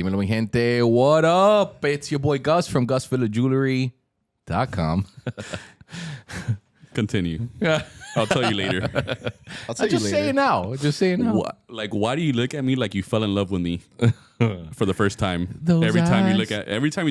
Dímelo, mi gente. What up? It's your boy Gus from GusVillaJewelry.com. Continue. I'll tell you later. Just say it now. Just say it now. Why do you look at me like you fell in love with me for the first time? Those every time eyes you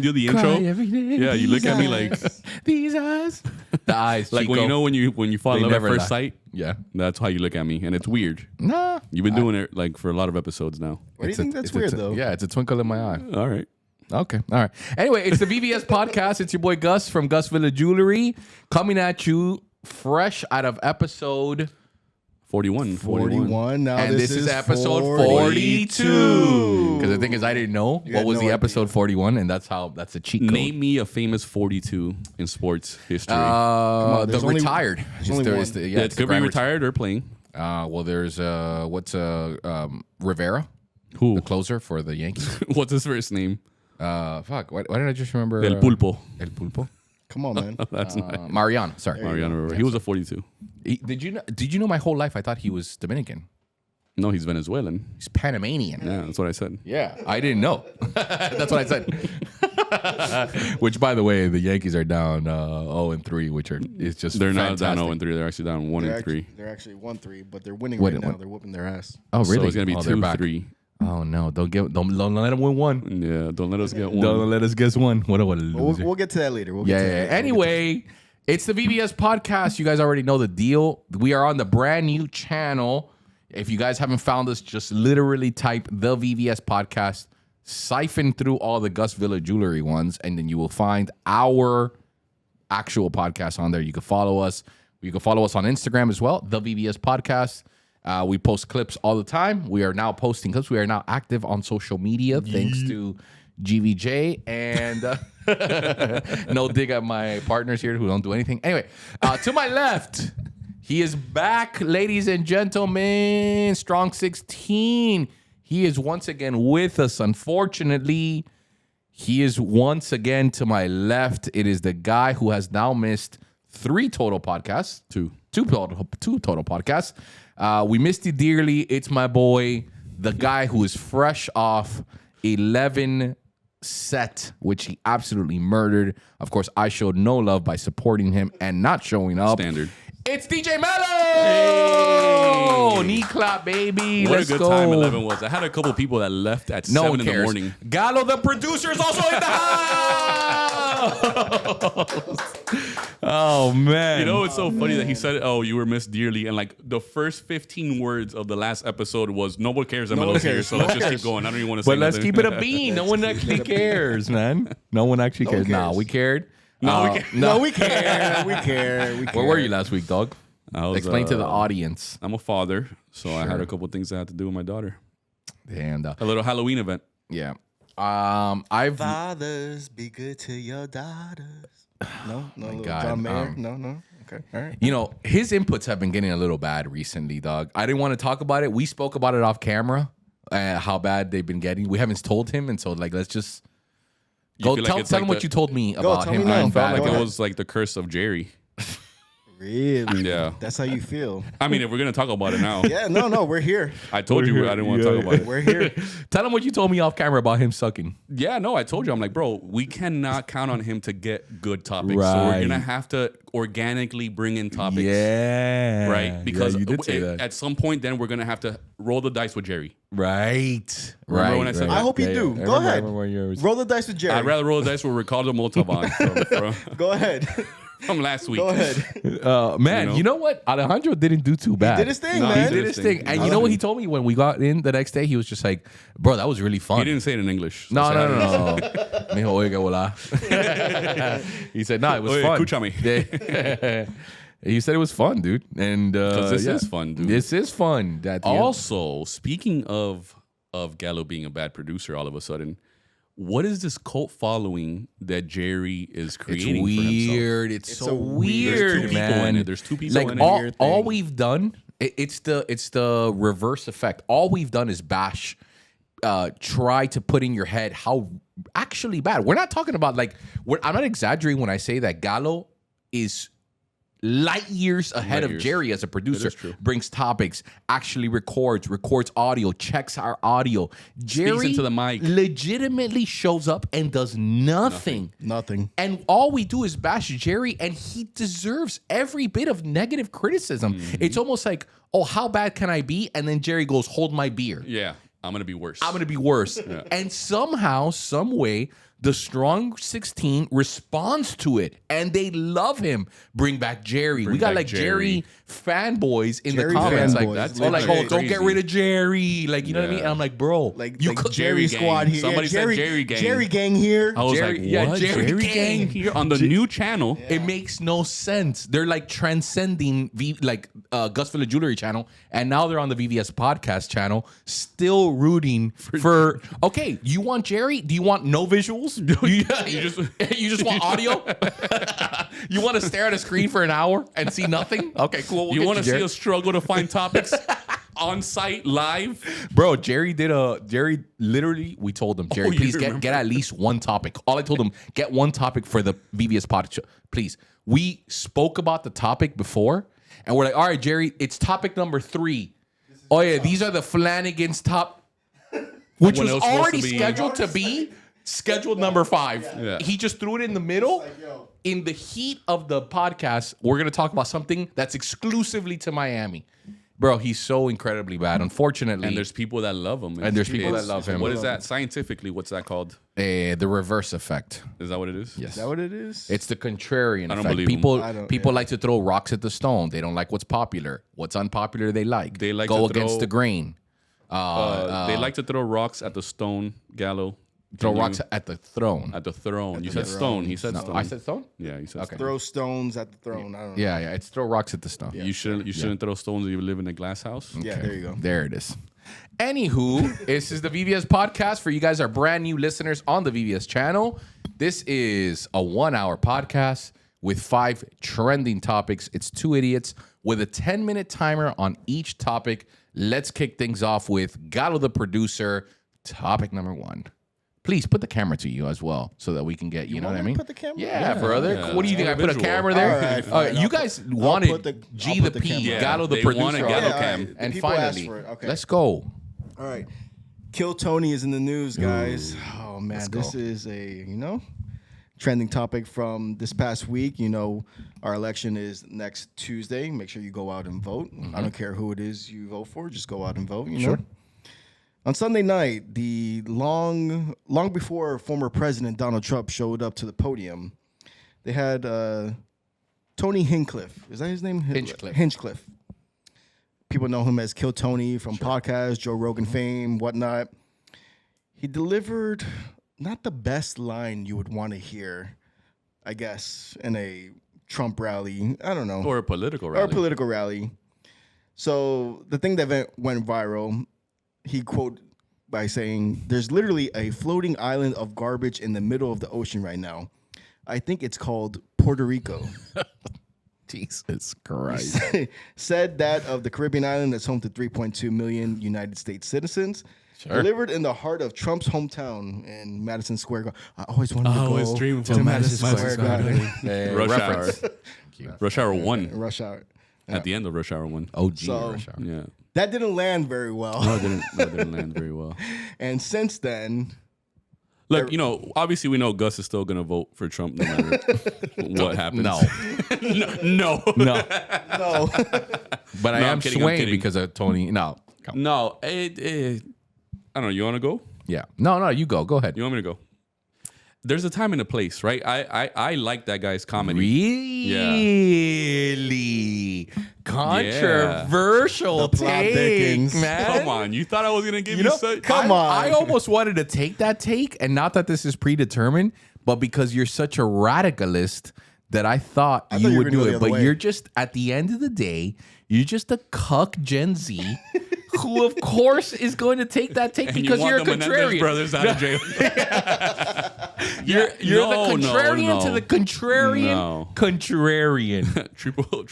do the intro, yeah, you look at me like these eyes. The eyes, like Chico. when you fall in love at first sight. Yeah, that's how you look at me, and it's weird. Nah, you've been doing it like for a lot of episodes now. Why do you think that's weird though? Yeah, it's a twinkle in my eye. All right. Okay. All right. Anyway, it's the VVS podcast. It's your boy Gus from Gus Villa Jewelry coming at you fresh out of episode 41. 41. Now and this is episode 42. Because the thing is, I didn't know what was the episode 41, and that's a cheat code. Name me a famous 42 in sports history. The retired. It could be retired or playing. Well, there's Rivera, who the closer for the Yankees. What's his first name? Fuck. Why did I just remember El Pulpo? El Pulpo. Come on, man. That's nice. Mariano. Sorry, Mariano Rivera. He was a 42. Did you know my whole life I thought he was Dominican? No, he's Venezuelan. He's Panamanian. Yeah, that's what I said. Yeah, I didn't know. That's what I said. Which, by the way, the Yankees are down 0-3, which is just they're fantastic. not down 0-3. They're actually down 1-3. They're actually 1-3, but they're winning right now. They're whooping their ass. Oh, really? So it's gonna be 2-3. Oh no! Don't let them win one. Yeah, don't let us get one. Don't let us guess one. What a loser. We'll get to that later. Anyway, it's the VVS podcast. You guys already know the deal. We are on the brand new channel. If you guys haven't found us, just literally type the VVS podcast, siphon through all the Gus Villa Jewelry ones, and then you will find our actual podcast on there. You can follow us. You can follow us on Instagram as well, the VVS podcast. We post clips all the time. We are now posting clips. We are now active on social media thanks to GVJ and no dig at my partners here who don't do anything. Anyway, to my left, he is back, ladies and gentlemen. Strong 16. He is once again with us. Unfortunately, he is once again to my left. It is the guy who has now missed 3 total podcasts. Two total podcasts. We missed you dearly. It's my boy, the guy who is fresh off 11 set, which he absolutely murdered. Of course, I showed no love by supporting him and not showing up. Standard. It's DJ Mello! Hey. Knee clap, baby. What Let's a good go. time 11 was. I had a couple people that left at 7 in the morning. Gallo, the producer, is also in the house! Oh, man. You know, it's so funny that he said, oh, you were missed dearly. And like the first 15 words of the last episode was, no one cares that Melo's here, so let's just keep going. I don't even want to say But let's nothing. keep it a bean. No one actually cares, man. No one actually cares. Nah, we cared. No, we care. We care. Where were you last week, dog? Explain to the audience. I'm a father, so I had a couple things I had to do with my daughter. And a little Halloween event. Yeah. Fathers, be good to your daughters. No, God. John Mayer. No. Okay, all right. You know, his inputs have been getting a little bad recently, dog. I didn't want to talk about it. We spoke about it off camera, how bad they've been getting. We haven't told him, and so like, let's just go tell him what you told me about him. I felt like it was like the curse of Jerry. Really? Yeah. That's how you feel. I mean, if we're gonna talk about it now. Yeah, no, we're here. I told you I didn't want to talk about it. We're here. Tell him what you told me off camera about him sucking. Yeah, no, I told you. I'm like, bro, we cannot count on him to get good topics. Right. So we're gonna have to organically bring in topics. Yeah. Right? Because you did say that. At some point, then we're gonna have to roll the dice with Jerry. Right. Remember when I said that? I hope you do. Go ahead. Roll the dice with Jerry. I'd rather roll the dice with Ricardo Montalban Go ahead. from last week. Go ahead. Man, you know what? Alejandro didn't do too bad. He did his thing, No, man. He did his thing. And you know what he told me when we got in the next day? He was just like, bro, that was really fun. He didn't say it in English. So No. Mijo, oiga, hola. He said, no, it was Oye, fun. escúchame. Yeah. He said it was fun, dude. And this is fun, dude. This is fun. Also, speaking of Gallo being a bad producer all of a sudden, what is this cult following that Jerry is creating it's weird. for himself? It's so weird, There's 2 man. people in it. There's 2 people like in it. all we've done, it's the reverse effect. All we've done is bash, try to put in your head how actually bad. We're not talking about I'm not exaggerating when I say that Gallo is light years ahead of Jerry as a producer. Brings topics, actually records audio, checks our audio. Jerry speaks into the mic, legitimately shows up and does nothing. And all we do is bash Jerry, and he deserves every bit of negative criticism. It's almost like, oh, how bad can I be? And then Jerry goes, hold my beer. Yeah, I'm going to be worse. Yeah. And somehow, some way, the Strong 16 responds to it, and they love him. Bring back Jerry. We got like Jerry fanboys in the comments. Like, that's like, oh, don't get rid of Jerry. Like, you know what I mean? And I'm like, bro, like Jerry squad here. Somebody said Jerry gang. Jerry gang here. I was like, what? Jerry gang here on the new channel. Yeah. It makes no sense. They're like transcending Gusville Jewelry channel, and now they're on the VVS podcast channel, still rooting for. Okay, you want Jerry? Do you want no visuals? you just want audio? You want to stare at a screen for an hour and see nothing? Okay, cool. You want to see us struggle to find topics on site live? Bro, Jerry literally, we told him, Jerry, please get at least one topic. All I told him, get one topic for the VVS podcast. Please. We spoke about the topic before, and we're like, all right, Jerry, it's topic number 3. Oh yeah, these are the Flanagan's top, which was already scheduled to be scheduled number 5. Yeah. He just threw it in the middle. In the heat of the podcast, we're going to talk about something that's exclusively to Miami. Bro, he's so incredibly bad, unfortunately. And there's people that love him. And there's people that love him. What is that? Scientifically, what's that called? The reverse effect. Is that what it is? Yes. Is that what it is? It's the contrarian effect. Believe people like to throw rocks at the stone. They don't like what's popular. What's unpopular, they like. They like go to against the grain. They like to throw rocks at the stone, Gallo. Throw rocks at the throne. At the throne. You said stone. He said stone. I said stone? Yeah, you said stone. Throw stones at the throne. I don't know. Yeah. It's throw rocks at the stone. Yeah. You shouldn't throw stones if you live in a glass house. Okay. Yeah, there you go. There it is. Anywho, this is the VVS podcast. For you guys are brand new listeners on the VVS channel. This is a 1-hour podcast with 5 trending topics. It's 2 idiots with a 10-minute timer on each topic. Let's kick things off with Gallo, the producer. Topic number 1. Please put the camera to you as well, so that we can get, you know what I mean? Put the camera? Yeah, brother. Yeah. What do you think? I put a camera there? All right, you guys wanted G the P, Gallo the producer. Wanted Gallo Cam. And finally, let's go. All right. Kill Tony is in the news, guys. Oh, man. This is a, trending topic from this past week. Our election is next Tuesday. Make sure you go out and vote. I don't care who it is you vote for. Just go out and vote, Sure. On Sunday night, the long before former President Donald Trump showed up to the podium, they had Tony Hinchcliffe. Is that his name? Hinchcliffe. People know him as Kill Tony from podcasts, Joe Rogan fame, whatnot. He delivered not the best line you would want to hear, I guess, in a Trump rally. I don't know. Or a political rally. So the thing that went viral, he quoted by saying, "There's literally a floating island of garbage in the middle of the ocean right now. I think it's called Puerto Rico." Jesus Christ. Said that of the Caribbean island that's home to 3.2 million United States citizens. Sure. Delivered in the heart of Trump's hometown in Madison Square Garden. I always wanted to go to Madison Square Garden. Rush Hour. Rush Hour 1. Rush Hour. At the end of Rush Hour 1. OG Rush Hour. Yeah. That didn't land very well. No, it didn't land very well. And since then... Look, obviously we know Gus is still going to vote for Trump no matter what happens. No. But I am swaying because of Tony. No. I don't know. You want to go? Yeah. No, you go. Go ahead. You want me to go? There's a time and a place, right? I like that guy's comedy. Really? Yeah. Controversial take, man. Come on. You thought I was going to give you such... Come on. I almost wanted to take that take, and not that this is predetermined, but because you're such a radicalist that I thought you would do it. But you're just, at the end of the day, you're just a cuck Gen Z who, of course, is going to take that take because you're a contrarian. Brothers out of jail. You're the contrarian to the contrarian. Contrarian. Triple OG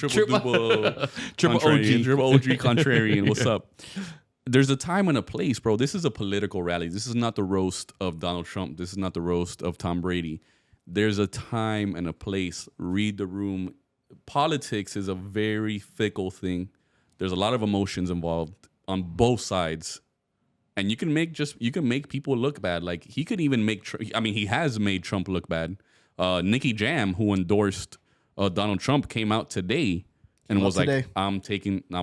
contrarian. What's up? There's a time and a place, bro. This is a political rally. This is not the roast of Donald Trump. This is not the roast of Tom Brady. There's a time and a place. Read the room. politics is a very fickle thing. There's a lot of emotions involved on both sides, and you can make people look bad. Like he could even he has made Trump look bad. Nicky Jam, who endorsed Donald Trump, came out today and was like, I'm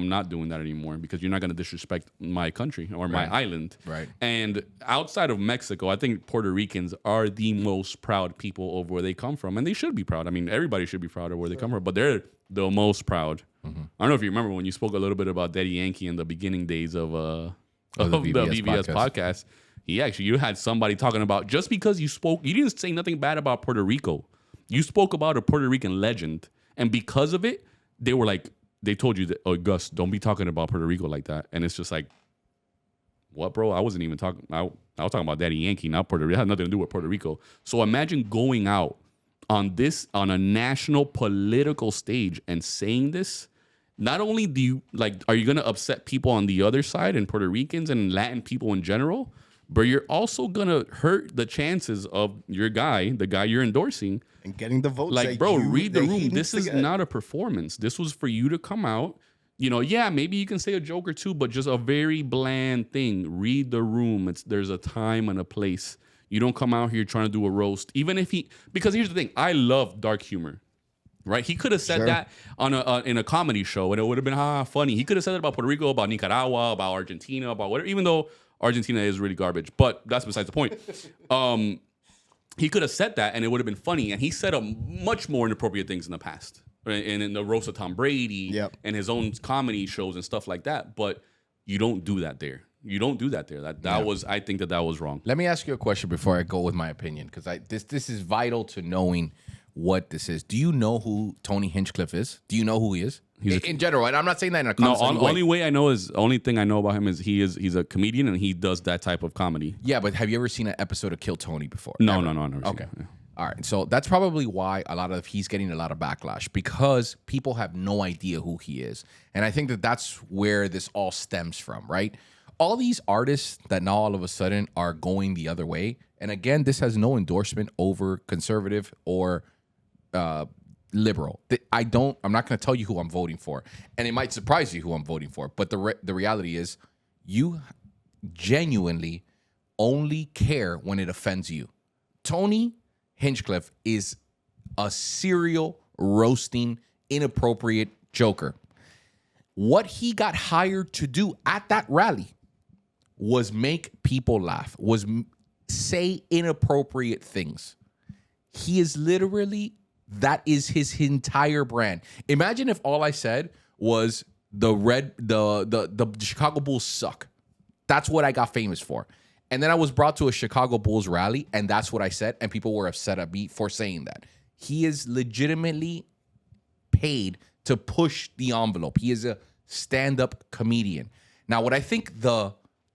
not doing that anymore because you're not going to disrespect my country or my island. Right. And outside of Mexico, I think Puerto Ricans are the most proud people of where they come from. And they should be proud. I mean, everybody should be proud of where they come from, but they're the most proud. Mm-hmm. I don't know if you remember when you spoke a little bit about Daddy Yankee in the beginning days of the VVS podcast. You had somebody talking about, just because you didn't say nothing bad about Puerto Rico. You spoke about a Puerto Rican legend. And because of it, they told you that, oh, Gus, don't be talking about Puerto Rico like that. And it's just like, what, bro? I wasn't even talking. I was talking about Daddy Yankee, not Puerto Rico. It had nothing to do with Puerto Rico. So imagine going out on a national political stage and saying this. Not only are you going to upset people on the other side and Puerto Ricans and Latin people in general, but you're also going to hurt the chances of the guy you're endorsing. And getting the votes. Like, bro, read the room. This is not a performance. This was for you to come out. Maybe you can say a joke or two, but just a very bland thing. Read the room. There's a time and a place. You don't come out here trying to do a roast. Because here's the thing. I love dark humor. Right? He could have said that in a comedy show, and it would have been funny. He could have said it about Puerto Rico, about Nicaragua, about Argentina, about whatever, even though Argentina is really garbage. But that's besides the point. He could have said that, and it would have been funny. And he said much more inappropriate things in the past. Right? And in the roast of Tom Brady and his own comedy shows and stuff like that. But you don't do that there. I think that was wrong. Let me ask you a question before I go with my opinion, because this is vital to knowing what this is. Do you know who Tony Hinchcliffe is? Do you know who he is? In general, and I'm not saying that in a condescending way. Only thing I know about him is he's a comedian and he does that type of comedy. Yeah, but have you ever seen an episode of Kill Tony before? No, I've never seen it. Yeah. All right, so that's probably why he's getting a lot of backlash, because people have no idea who he is. And I think that's where this all stems from, right? All these artists that now all of a sudden are going the other way. And again, this has no endorsement over conservative or liberal. I'm not going to tell you who I'm voting for, and it might surprise you who I'm voting for. But the reality is, you genuinely only care when it offends you. Tony Hinchcliffe is a serial roasting, inappropriate joker. What he got hired to do at that rally was make people laugh, was say inappropriate things. He is literally, that is his entire brand. Imagine if all I said was the Chicago Bulls suck. That's what I got famous for. And then I was brought to a Chicago Bulls rally, and that's what I said, and people were upset at me for saying that. He is legitimately paid to push the envelope. He is a stand-up comedian. Now, what I think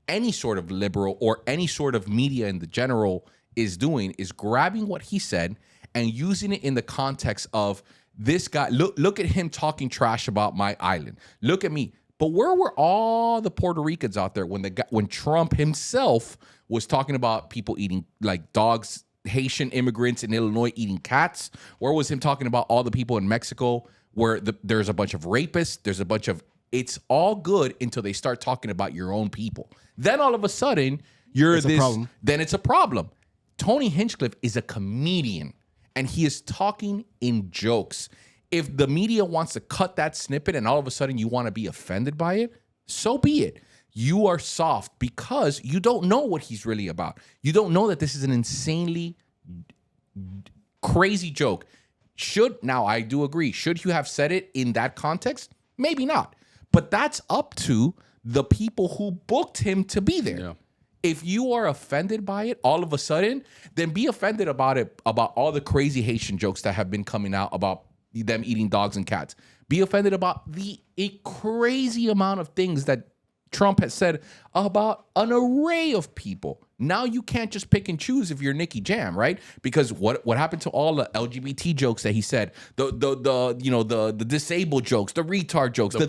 any sort of liberal or any sort of media in the general is doing is grabbing what he said and using it in the context of this guy. Look at him talking trash about my island. Look at me. But where were all the Puerto Ricans out there when Trump himself was talking about people eating like dogs, Haitian immigrants in Illinois eating cats? Where was him talking about all the people in Mexico where there's a bunch of rapists, it's all good until they start talking about your own people. Then all of a sudden, then it's a problem. Tony Hinchcliffe is a comedian, and he is talking in jokes. If the media wants to cut that snippet and all of a sudden you want to be offended by it, so be it. You are soft because you don't know what he's really about. You don't know that this is an insanely crazy joke. Now I do agree. Should you have said it in that context? Maybe not. But that's up to the people who booked him to be there. Yeah. If you are offended by it all of a sudden, then be offended about it, about all the crazy Haitian jokes that have been coming out about them eating dogs and cats. Be offended about a crazy amount of things that Trump has said about an array of people. Now you can't just pick and choose if you're Nicky Jam, right? Because what happened to all the LGBT jokes that he said, the disabled jokes, the retard jokes, the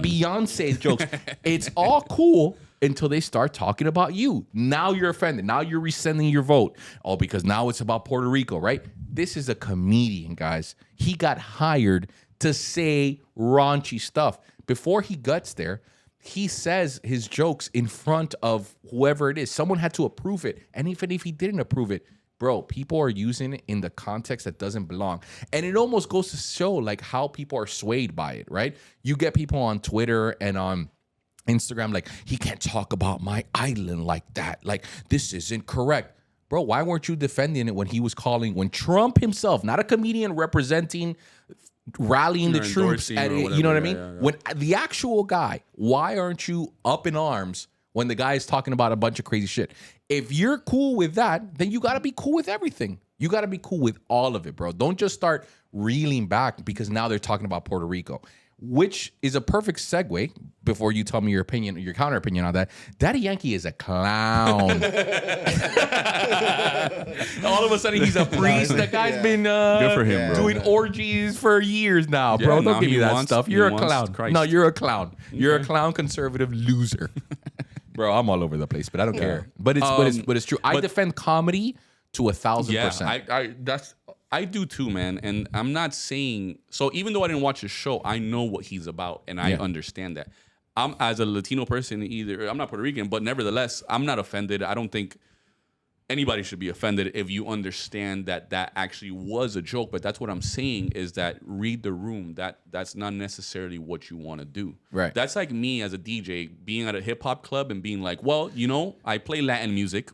Beyonce jokes. It's all cool until they start talking about you. Now you're offended. Now you're rescinding your vote. Oh, because now it's about Puerto Rico, right? This is a comedian, guys. He got hired to say raunchy stuff. Before he gets there, he says his jokes in front of whoever it is. Someone had to approve it. And even if he didn't approve it, bro, people are using it in the context that doesn't belong. And it almost goes to show like how people are swayed by it, right? You get people on Twitter and on Instagram like, he can't talk about my island like that. Like, this isn't correct. Bro, why weren't you defending it when he was calling, when Trump himself, not a comedian representing, rallying the troops, at, you know what I mean? Yeah. When the actual guy, why aren't you up in arms when the guy is talking about a bunch of crazy shit? If you're cool with that, then you got to be cool with everything. You got to be cool with all of it, bro. Don't just start reeling back because now they're talking about Puerto Rico, which is a perfect segue before you tell me your opinion, your counter opinion on that. Daddy Yankee is a clown. All of a sudden, he's a priest. That guy's been good for him, bro. Doing orgies for years now, bro. Yeah, Don't give me that stuff. You're a clown. Christ. No, you're a clown. You're a clown conservative loser. Bro, I'm all over the place, but I don't care. But it's true. I defend comedy to 1,000%. I do too, man. And I'm not saying so. Even though I didn't watch the show, I know what he's about, and I understand that. I'm as a Latino person, I'm not Puerto Rican, but nevertheless, I'm not offended. I don't think anybody should be offended if you understand that that actually was a joke. But that's what I'm saying is that read the room. That's not necessarily what you want to do. Right. That's like me as a DJ being at a hip hop club and being like, well, you know, I play Latin music,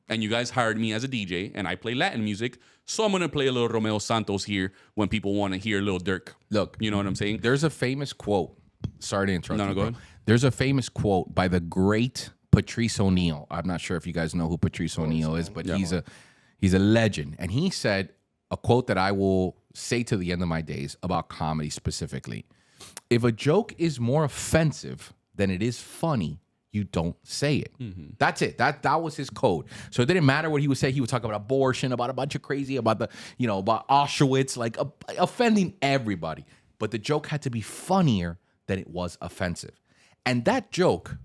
and you guys hired me as a DJ, and I play Latin music, so I'm gonna play a little Romeo Santos here when people want to hear a little Dirk. Look, you know what I'm saying? There's a famous quote. Sorry to interrupt. No, go ahead. There's a famous quote by the great Patrice O'Neal. I'm not sure if you guys know who Patrice O'Neal is, but he's a legend. And he said a quote that I will say to the end of my days about comedy specifically. If a joke is more offensive than it is funny, you don't say it. Mm-hmm. That's it. That was his code. So it didn't matter what he would say. He would talk about abortion, about a bunch of crazy, about about Auschwitz, like offending everybody. But the joke had to be funnier than it was offensive. And that joke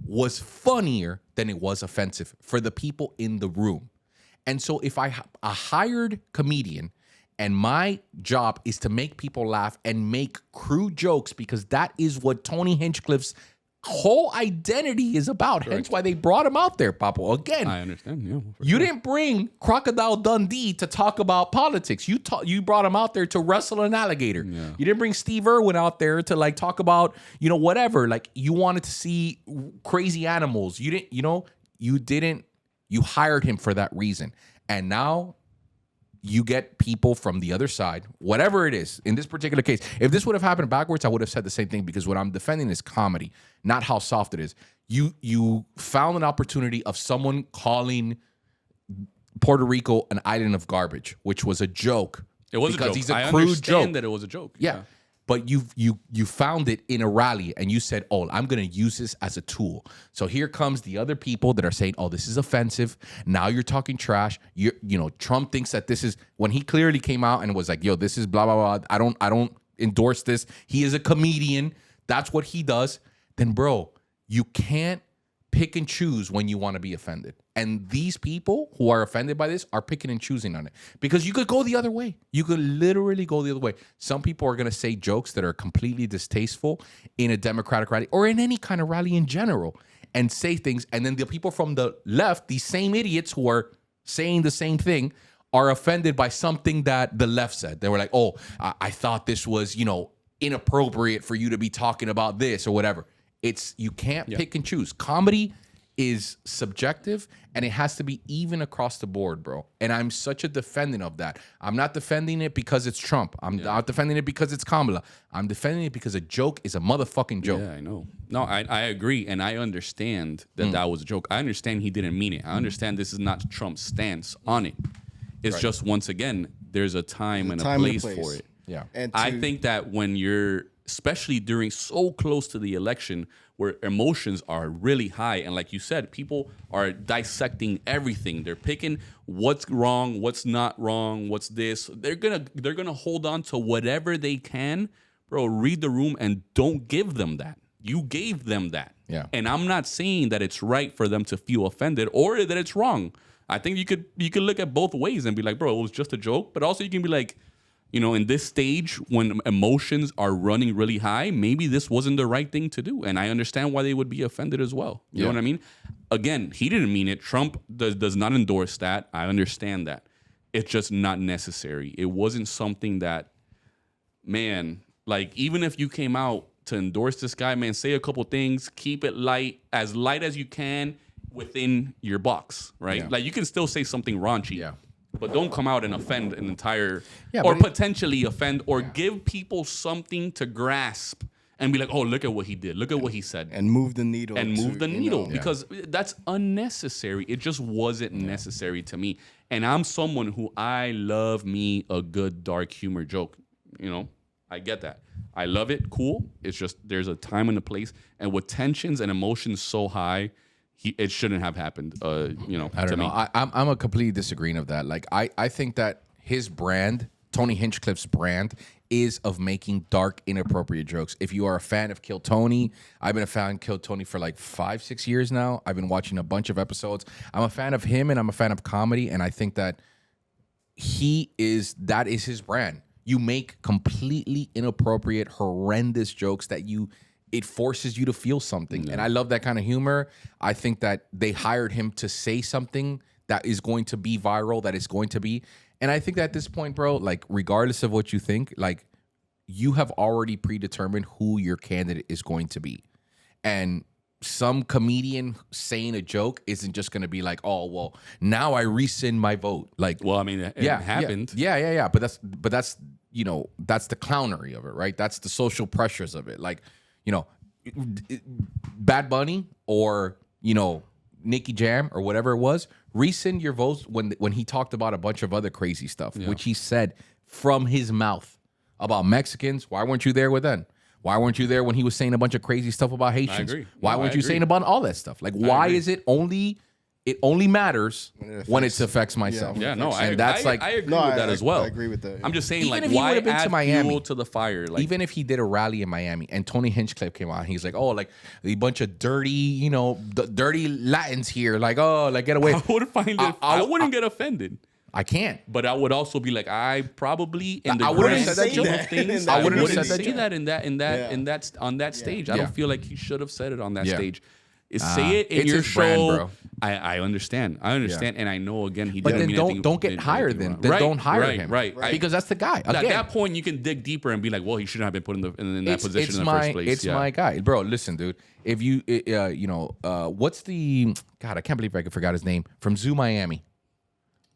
was funnier than it was offensive for the people in the room. And so if a hired comedian and my job is to make people laugh and make crude jokes, because that is what Tony Hinchcliffe's whole identity is about. Correct. Hence why they brought him out there, Papo. Again, I understand. Yeah, you didn't bring Crocodile Dundee to talk about politics. You brought him out there to wrestle an alligator. Yeah. You didn't bring Steve Irwin out there to like talk about whatever. Like you wanted to see crazy animals. You didn't. You hired him for that reason, and now you get people from the other side, whatever it is. In this particular case, if this would have happened backwards, I would have said the same thing, because what I'm defending is comedy, not how soft it is. You found an opportunity of someone calling Puerto Rico an island of garbage, which was a joke. It was because a joke. He's a I crude understand joke. that it was a joke. Yeah. But you found it in a rally and you said, oh, I'm going to use this as a tool. So here comes the other people that are saying, oh, this is offensive. Now you're talking trash. Trump thinks that this is, when he clearly came out and was like, yo, this is blah, blah, blah. I don't endorse this. He is a comedian. That's what he does. Then, bro, you can't pick and choose when you want to be offended. And these people who are offended by this are picking and choosing on it, because you could go the other way. You could literally go the other way. Some people are going to say jokes that are completely distasteful in a Democratic rally or in any kind of rally in general and say things. And then the people from the left, these same idiots who are saying the same thing, are offended by something that the left said. They were like, oh, I thought this was, inappropriate for you to be talking about this or whatever. You can't pick and choose. Comedy is subjective, and it has to be even across the board, bro. And I'm such a defendant of that. I'm not defending it because it's Trump. I'm not defending it because it's Kamala. I'm defending it because a joke is a motherfucking joke. Yeah, I know. No, I agree, and I understand that was a joke. I understand he didn't mean it. I understand this is not Trump's stance on it. It's just, once again, there's a time and a place for it. Yeah. And I think that when you're, especially during so close to the election where emotions are really high, and like you said, people are dissecting everything. They're picking what's wrong, what's not wrong, what's this. They're gonna hold on to whatever they can. Bro, read the room and don't give them that. You gave them that. Yeah. And I'm not saying that it's right for them to feel offended or that it's wrong. I think you could look at both ways and be like, bro, it was just a joke. But also you can be like, you know, in this stage when emotions are running really high, maybe this wasn't the right thing to do. And I understand why they would be offended as well. You know what I mean? Again, he didn't mean it. Trump does not endorse that. I understand that. It's just not necessary. It wasn't something that, man, like even if you came out to endorse this guy, man, say a couple things, keep it light as you can within your box, right? Yeah. Like you can still say something raunchy. Yeah. But don't come out and offend an entire, Yeah, or but potentially offend, or give people something to grasp and be like, oh, look at what he did. Look at what he said. And move the needle. And move the needle, know. because that's unnecessary. It just wasn't necessary to me. And I'm someone who I love me a good dark humor joke. You know, I get that. I love it. Cool. It's just there's a time and a place. And with tensions and emotions so high, it shouldn't have happened. You know, I don't know. I'm a complete disagreeing of that. Like I think that his brand, Tony Hinchcliffe's brand, is of making dark, inappropriate jokes. If you are a fan of Kill Tony, I've been a fan of Kill Tony for like 5-6 years now. I've been watching a bunch of episodes. I'm a fan of him and I'm a fan of comedy, and I think that that is his brand. You make completely inappropriate, horrendous jokes that it forces you to feel something. And I love that kind of humor. I think that they hired him to say something that is going to be viral, that is going to be. And I think that at this point, bro, like regardless of what you think, like you have already predetermined who your candidate is going to be. And some comedian saying a joke isn't just going to be like, oh, well, now I rescind my vote. Like, well, I mean, it happened. Yeah. But that's, you know, that's the clownery of it, right? That's the social pressures of it. Like, you know, Bad Bunny or, you know, Nicky Jam or whatever it was, rescind your votes when he talked about a bunch of other crazy stuff, which he said from his mouth about Mexicans. Why weren't you there with them? Why weren't you there when he was saying a bunch of crazy stuff about Haitians? I agree. Why weren't you saying about all that stuff? Like, why is it only matters when it affects myself? Yeah, no, I agree with that as well. I agree with that. I'm just saying, Even like, if he why would've been add to Miami, fuel to the fire? Like, even if he did a rally in Miami and Tony Hinchcliffe came out, he's like, oh, like a bunch of dirty, you know, dirty Latins here. Like, oh, like get away. I would find it. I wouldn't get offended. I can't. But I would also be like, I probably in the I wouldn't grand have said that scheme joke. of things, I I wouldn't wouldn't have said that say joke. that on that stage. I Yeah. don't feel like he should have said it on that Yeah. stage. Say it in it's your his show. brand, bro. I understand. And I know again he But didn't then mean don't anything- don't get didn't hired anything then. wrong. Then Right, don't hire right, him. Right. Because that's the guy. At Again, that point, you can dig deeper and be like, well, he shouldn't have been put in that position in the first place. It's my guy, bro. Listen, dude. If you, you know, what's the God? I can't believe I forgot his name from Zoo Miami.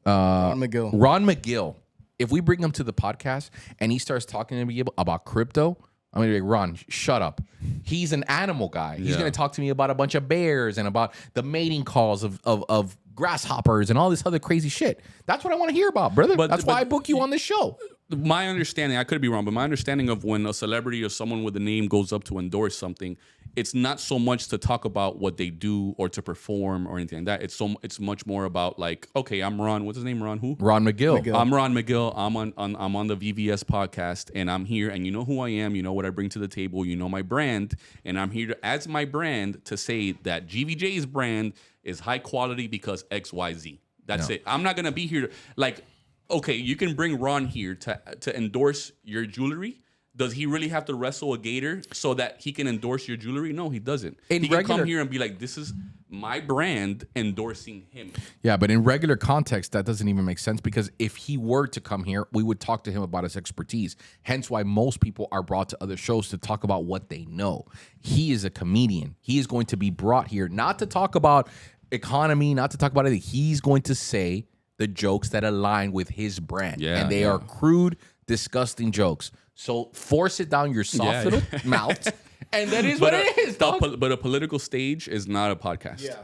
Ron McGill. Ron McGill. If we bring him to the podcast and he starts talking to me about crypto, I'm gonna be like, Ron, shut up. He's an animal guy. He's gonna talk to me about a bunch of bears and about the mating calls of grasshoppers and all this other crazy shit. That's what I want to hear about, brother. That's why I book you on this show. My understanding, I could be wrong, but my understanding of when a celebrity or someone with a name goes up to endorse something, it's not so much to talk about what they do or to perform or anything like that. It's much more about like, okay, I'm Ron. What's his name? Ron who? Ron McGill. I'm Ron McGill. I'm on the VVS podcast, and I'm here, and you know who I am. You know what I bring to the table. You know my brand, and I'm here to, as my brand, to say that GVJ's brand is high quality because X, Y, Z. That's it. I'm not gonna be here to, like, okay, you can bring Ron here to endorse your jewelry. Does he really have to wrestle a gator so that he can endorse your jewelry? No, he doesn't. He can come here and be like, this is my brand endorsing him. Yeah, but in regular context, that doesn't even make sense, because if he were to come here, we would talk to him about his expertise. Hence why most people are brought to other shows to talk about what they know. He is a comedian. He is going to be brought here not to talk about economy, not to talk about anything. He's going to say the jokes that align with his brand. Yeah, and they are crude, disgusting jokes. So force it down your soft little mouth, and that is what it is, dog. But a political stage is not a podcast. Yeah.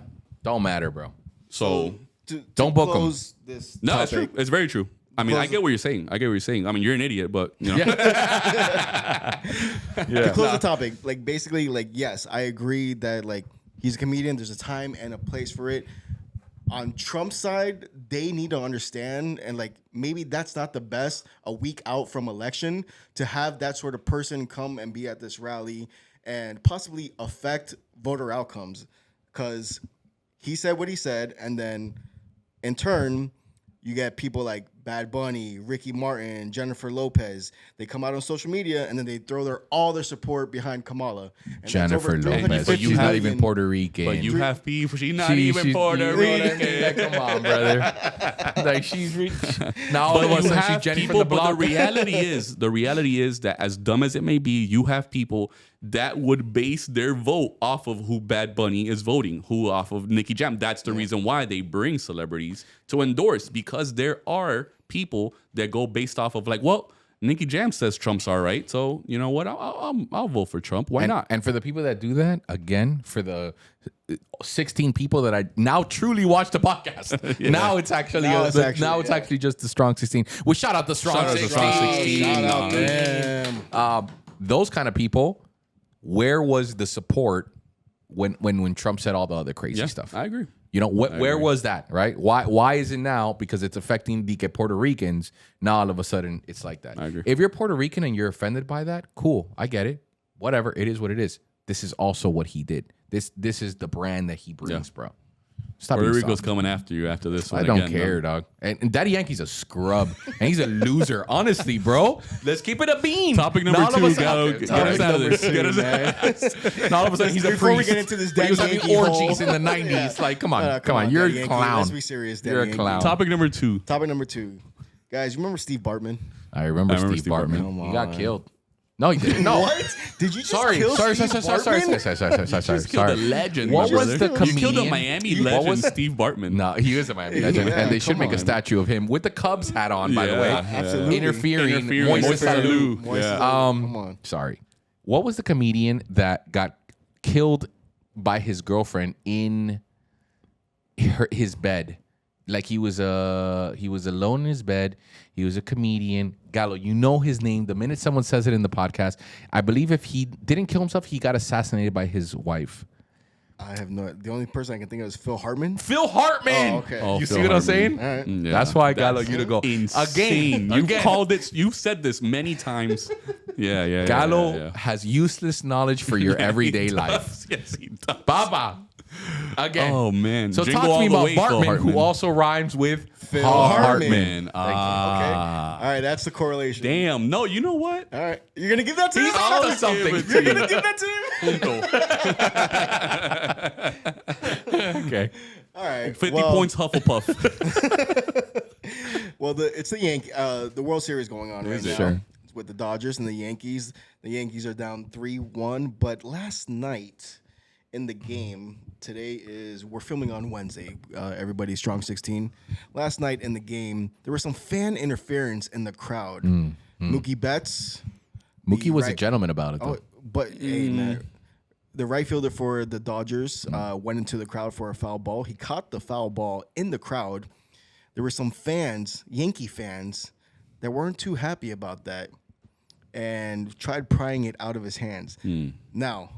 Don't matter, bro. So Don't book 'em. close this no, it's true. topic. It's very true. I mean, I get what you're saying. I mean, you're an idiot, but you know. To close the topic, like basically, like yes, I agree that like he's a comedian. There's a time and a place for it. On Trump's side, they need to understand, and like maybe that's not the best a week out from election to have that sort of person come and be at this rally and possibly affect voter outcomes, because he said what he said, and then in turn, you get people like Bad Bunny, Ricky Martin, Jennifer Lopez. They come out on social media and then they throw all their support behind Kamala. And Jennifer Lopez. But She's not even Puerto Rican. But you have people. She's not even Puerto Rican. Like, come on, brother. Like she's rich. Now all of a sudden she's Jennifer people, the Block. But the reality is that as dumb as it may be, you have people that would base their vote off of who Bad Bunny is voting, who off of Nicki Jam. That's the reason why they bring celebrities to endorse, because there are people that go based off of like, well, Nicki Jam says Trump's all right, so you know what? I'll vote for Trump. Why not? And for the people that do that, again, for the 16 people that I now truly watch the podcast, now it's actually it's actually just the Strong 16. We shout out the Strong 16. Shout out them. Those kind of people. Where was the support when Trump said all the other crazy stuff? I agree. You know, where was that, right? Why is it now? Because it's affecting the Puerto Ricans. Now all of a sudden it's like that. I agree. If you're Puerto Rican and you're offended by that, cool. I get it. Whatever. It is what it is. This is also what he did. This is the brand that he brings, bro. Stop Puerto being Rico's soft. coming after you after this one. I don't again, care, dog. And Daddy Yankee's a scrub. And he's a loser. Honestly, bro. Let's keep it a beam. Topic number Now all of a 2, sudden- Gallo. okay, Get topic us out of number this. two, Get us man. Now all of a sudden he's a priest. Before we get into this He was Daddy having Yankee orgies hole. in the 90s. Like, come on. Come on. Daddy You're a Yankee. clown. Let's be serious, Daddy You're a Yankee. clown. Topic number 2. Topic number 2. Guys, you remember Steve Bartman? I remember Steve Bartman. Come He got on. killed. No, he didn't. No. What? Did you just Sorry. kill Sorry. Steve Bartman? Just killed a legend. What my was brother. the You killed a comedian? Miami What legend, was- Steve Bartman. No, he is a Miami legend. Yeah, And they should come make a on. statue of him with the Cubs hat on, by the Yeah, way. absolutely. Interfering. Moises Moises Alou. Alou. Yeah. Come on. Sorry. What was the comedian that got killed by his girlfriend in his bed? Like he was alone in his bed. He was a comedian. Gallo, you know his name. The minute someone says it in the podcast, I believe if he didn't kill himself, he got assassinated by his wife. I have no. The only person I can think of is Phil Hartman. Phil Hartman. Oh, okay. Oh, You Phil see what I'm Hartman. saying? All right. Yeah. That's why I got That's you to go insane. again. You've called it. You've said this many times. Yeah. Gallo has useless knowledge for your everyday life. Yes, he does. Baba. Again. Oh man. So Jingle talk to all me the about way, Phil Bartman, Hartman. who also rhymes with Phil Hartman. Man. Okay. All right, that's the correlation. Damn. No, you know what? All right, you're gonna give that to him. He's onto something. Give it to You're you. gonna give that to him. Okay. All right. 50 points, Hufflepuff. Well, it's the the World Series going on right Is it? now. Sure. It's with the Dodgers and the Yankees. The Yankees are down 3-1, but last night in the game, we're filming on Wednesday. Everybody's Strong 16. Last night in the game, there was some fan interference in the crowd. Mookie Betts. Mookie was a right- gentleman about it, though. Oh, but hey, man, the right fielder for the Dodgers went into the crowd for a foul ball. He caught the foul ball in the crowd. There were some fans, Yankee fans, that weren't too happy about that and tried prying it out of his hands. Now,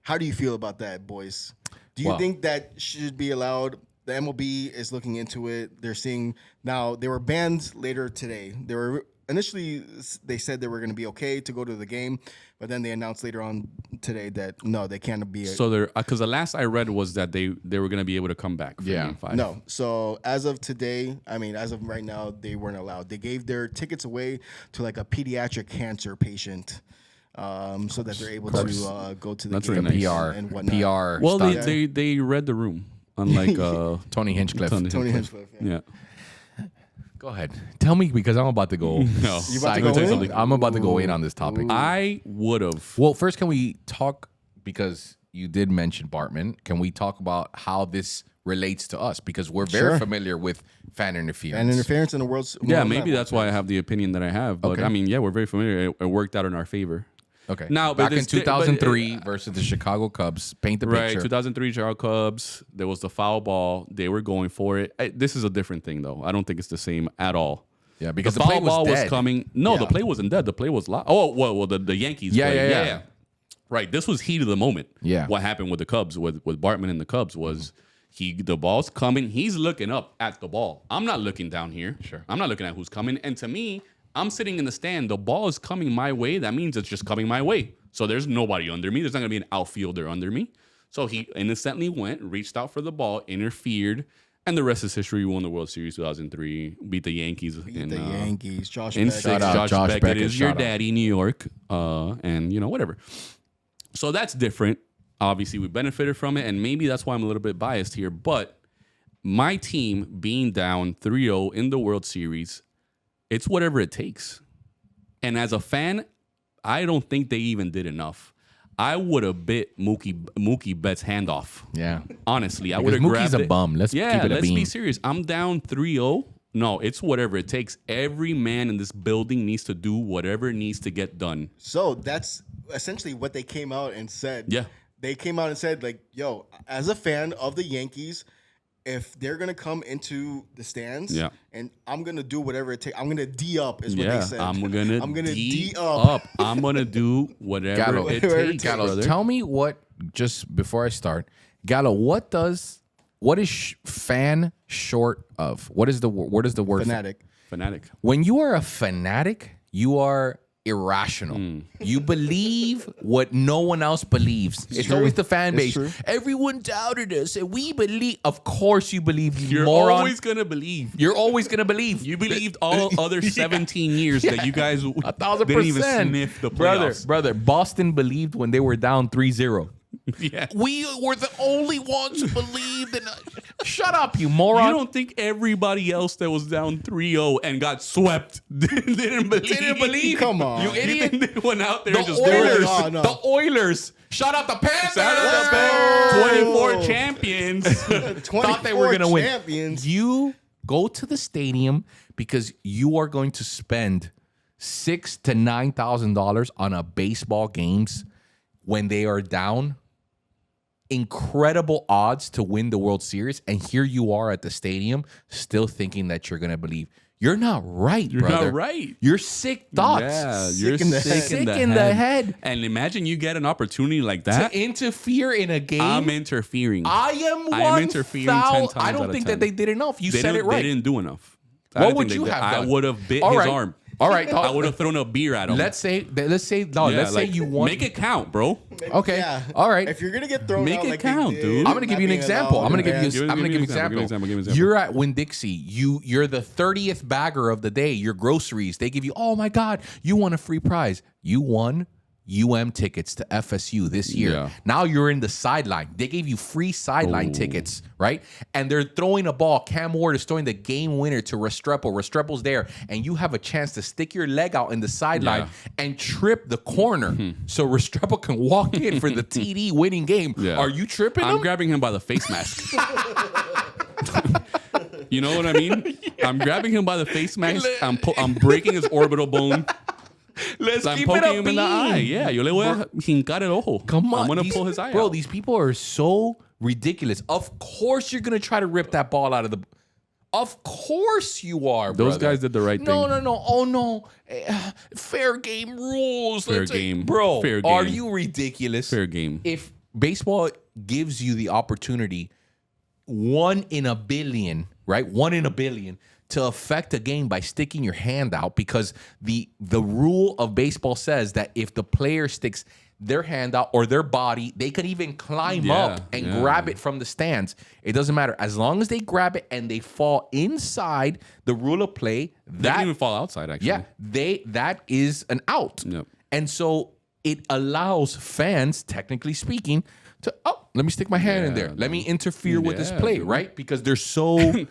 how do you feel about that, boys? Do you Well- think that should be allowed? The MLB is looking into it. They're seeing now they were banned later today. They were initially they said they were going to be okay to go to the game, but then they announced later on today that no, they can't be. So they're because the last I read was that they were going to be able to come back. For Yeah. Game 5. No. So as of today, as of right now, they weren't allowed. They gave their tickets away to like a pediatric cancer patient, so that they're able to go to the That's game really nice. PR. and whatnot. PR. Well, stunt. they read the room, unlike Tony Hinchcliffe. Tony Hinchcliffe. Yeah. Go ahead. Tell me because I'm about to go. No. You about to psycho. go in? I'm about to go in on this topic. I would have. Well, first, can we talk, because you did mention Bartman, can we talk about how this relates to us? Because we're very Sure. familiar with fan interference. And interference in the world's Yeah, maybe that's why I have the opinion that I have. But Okay. I mean, yeah, we're very familiar. It worked out in our favor. Okay. Now, but back in this- 2003 versus the Chicago Cubs, paint the Right, picture. 2003 Chicago Cubs. There was the foul ball. They were going for it. This is a different thing, though. I don't think it's the same at all. Yeah, because the the play foul was ball dead. was coming. No, the Yeah. play wasn't dead. The play was live. Oh, well, the Yankees. Yeah, play. yeah. Right. This was heat of the moment. Yeah. What happened with the Cubs, with Bartman and the Cubs, was the ball's coming. He's looking up at the ball. I'm not looking down here. Sure. I'm not looking at who's coming. And to me, I'm sitting in the stand. The ball is coming my way. That means it's just coming my way. So there's nobody under me. There's not going to be an outfielder under me. So he innocently went, reached out for the ball, interfered, and the rest is history. We won the World Series 2003, beat the Yankees. Beat the Yankees. Josh in Beckett. six. Shout out Josh Beckett is your shout out. daddy, New York, and whatever. So that's different. Obviously, we benefited from it, and maybe that's why I'm a little bit biased here. But my team being down 3-0 in the World Series, it's whatever it takes. And as a fan, I don't think they even did enough. I would have bit Mookie Betts' hand off. Yeah. Honestly, I Because would have grabbed Mookie's a it. bum. Let's keep it a let's be bean. serious. I'm down 3-0. No, it's whatever it takes. Every man in this building needs to do whatever needs to get done. So that's essentially what they came out and said. Yeah. They came out and said, like, yo, as a fan of the Yankees, if they're going to come into the stands, Yeah. and I'm going to do whatever it takes. I'm going to D up is what Yeah, they said. I'm gonna D D up. up. I'm gonna do whatever Gallo, it whatever it takes, takes. brother. Tell me what, just before I start, Gallo, what is fan short of? What is the word? Fanatic. Fanatic. When you are a fanatic, you are irrational. You believe what no one else believes. It's true. always the fan It's base. true. Everyone doubted us, and we believe. Of course, you believe. You You're moron. always gonna believe. You're always gonna believe. You believed all other 17 years that you guys 1,000%. didn't even sniff the playoffs. Brother, Boston believed when they were down 3-0. Yeah. We were the only ones who believed in us. Shut up, you moron. You don't think everybody else that was down 3-0 and got swept didn't believe? Didn't believe? Come on. You idiot. They went out there The and just Oilers. Oh, no. The Oilers. Shout out the Panthers. Shout out the Let's go. 24 champions. Thought they were going to win. Champions. You go to the stadium because you are going to spend $6,000 to $9,000 on a baseball games when they are down. Incredible odds to win the World Series, and here you are at the stadium still thinking that you're going to believe. You're not right, You're brother. not right. You're sick thoughts. Yeah, you're Sick in the head. sick Sick in the head. And imagine you get an opportunity like that. To interfere in a game. I'm interfering. I am I am interfering 10 times I out don't of think 10. that they did enough. You They said it didn't- right. They didn't do enough. I What didn't would think you they have did. done? I would have bit All his right. arm. All right. I would have thrown a beer at him. Let's say Yeah, you won. Make it count, bro. Okay. Yeah. All right. If you're gonna get thrown Make out it like count, they did, dude. I'm gonna give you an not being example. allowed I'm gonna to give you. ban. I'm gonna give you an Give me an example. example. You're at Winn-Dixie. You're the 30th bagger of the day. Your groceries. They give you. Oh my God! You won a free prize. You won tickets to FSU this year. Yeah. Now you're in the sideline. They gave you free sideline tickets, right? And they're throwing a ball. Cam Ward is throwing the game winner to Restrepo. Restrepo's there, and you have a chance to stick your leg out in the sideline and trip the corner so Restrepo can walk in for the TD winning game. Yeah. Are you tripping I'm him? grabbing him by the face mask. You know what I mean? I'm grabbing him by the face mask. I'm breaking his orbital bone. Let's I'm keep it poking up, him in the eye. Yeah, yo le voy a hincar el ojo. Come on. I'm gonna these- pull his eye Bro, out. these people are so ridiculous. Of course you're going to try to rip that ball out of the... Of course you are, Those brother. guys did the right No, thing. no. Oh, no. Fair game rules. Fair Let's game. Bro, Fair are game. you ridiculous? Fair game. If baseball gives you the opportunity, 1 in a billion, right? 1 in a billion to affect a game by sticking your hand out, because the rule of baseball says that if the player sticks their hand out or their body, they could even climb up and grab it from the stands. It doesn't matter. As long as they grab it and they fall inside the rule of play, They can even fall outside, actually. yeah, that is an out. Yep. And so it allows fans, technically speaking, to let me stick my hand in there. Let me interfere with this Yeah, play, dude. right? Because they're so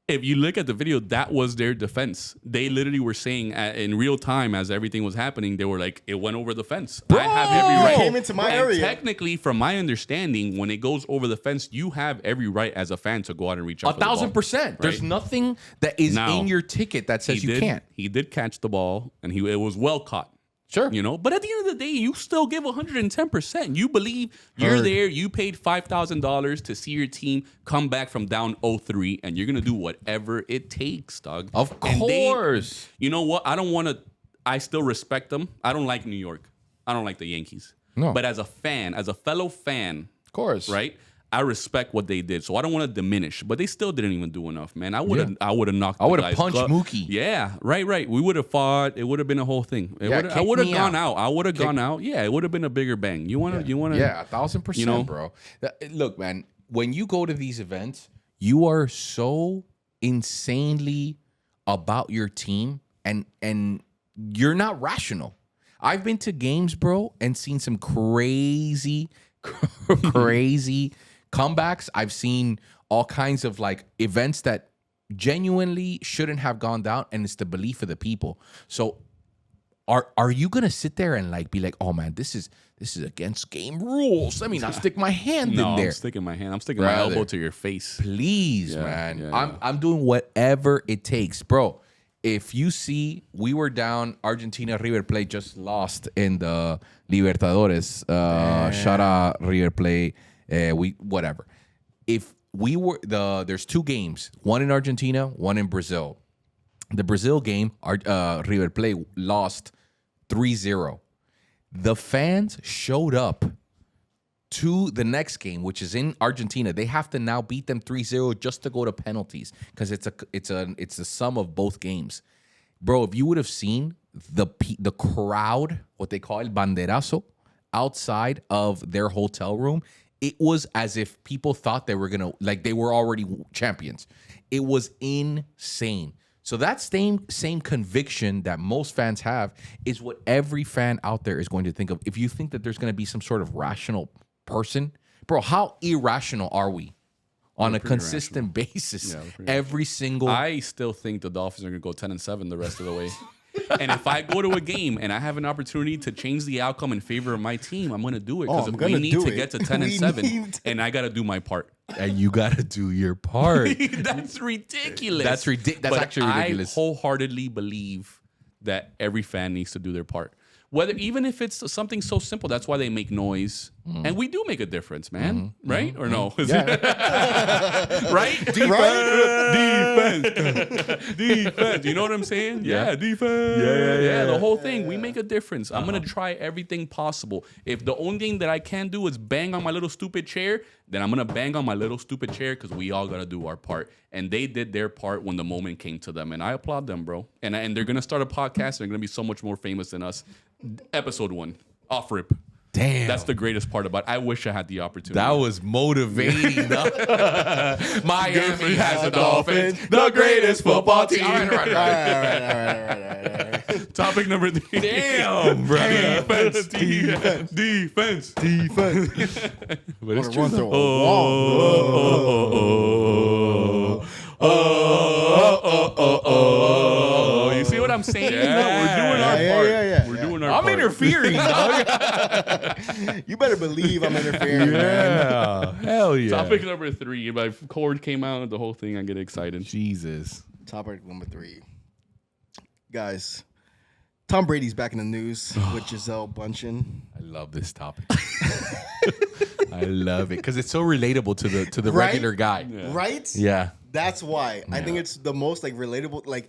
If you look at the video, that was their defense. They literally were saying in real time as everything was happening, they were like, it went over the fence. I have every It right. came into my And area. technically, from my understanding, when it goes over the fence, you have every right as a fan to go out and reach out for the ball. 1,000%. There's Right? nothing that is Now, in your ticket that says you can't. He did catch the ball, and it was well caught. Sure. You know, but at the end of the day, you still give 110%. You believe you're Heard. there. You paid $5,000 to see your team come back from down 0-3, and you're gonna do whatever it takes, dog. Of And course. you know what? I don't want to. I still respect them. I don't like New York. I don't like the Yankees. No. But as a fan, as a fellow fan, Of course. right? I respect what they did, so I don't want to diminish. But they still didn't even do enough, man. I would have knocked. I would have punched Mookie. Yeah, right. We would have fought. It would have been a whole thing. I would have gone out. I would have gone out. Yeah, it would have been a bigger bang. You want to? Yeah, 1,000%, bro. Look, man, when you go to these events, you are so insanely about your team, and you're not rational. I've been to games, bro, and seen some crazy comebacks. I've seen all kinds of like events that genuinely shouldn't have gone down, and it's the belief of the people. So are you gonna sit there and like be like, oh man, this is against game rules? Let me not stick my hand in there. I'm sticking my hand. I'm sticking my elbow to your face. Please, man. I'm doing whatever it takes, bro. If you see, we were down. Argentina River Plate just lost in the Libertadores. Shout out River Plate. Whatever. If we were there's 2 games, one in Argentina, one in Brazil. The Brazil game, River Plate lost 3-0. The fans showed up to the next game, which is in Argentina. They have to now beat them 3-0 just to go to penalties because it's a sum of both games. Bro, if you would have seen the crowd, what they call el banderazo, outside of their hotel room, it was as if people thought they were already champions. It was insane. So that same conviction that most fans have is what every fan out there is going to think of. If you think that there's going to be some sort of rational person, bro, how irrational are we on a consistent basis? Every single. I still think the Dolphins are going to go 10-7 the rest of the way. And if I go to a game and I have an opportunity to change the outcome in favor of my team, I'm going to do it because we need to get to 10-7, and I got to do my part. And you got to do your part. That's ridiculous. That's actually ridiculous. I wholeheartely believe that every fan needs to do their part. Even if it's something so simple, that's why they make noise. And we do make a difference, man. Right? Or no? Yeah. Right? Defense. You know what I'm saying? Yeah, defense. Yeah. The whole thing. We make a difference. I'm going to try everything possible. If the only thing that I can do is bang on my little stupid chair, then I'm going to bang on my little stupid chair because we all got to do our part. And they did their part when the moment came to them. And I applaud them, bro. And they're going to start a podcast. They're going to be so much more famous than us. Episode 1. Off rip. Damn. That's the greatest part about it. I wish I had the opportunity. That was motivating. Miami has the Dolphins, the greatest football team. All right. Topic number 3. Damn, bro. Defense. But it's true. Run through a wall. You see what I'm saying? We're doing our part. We're doing our part. I'm interfering, dog. You better believe I'm interfering, man. Hell yeah. Topic number 3. My cord came out, the whole thing, I get excited. Jesus. Topic number 3. Guys, Tom Brady's back in the news with Gisele Bündchen. I love this topic. I love it because it's so relatable to the regular guy. Right? Yeah. That's why. I think it's the most like relatable. Like,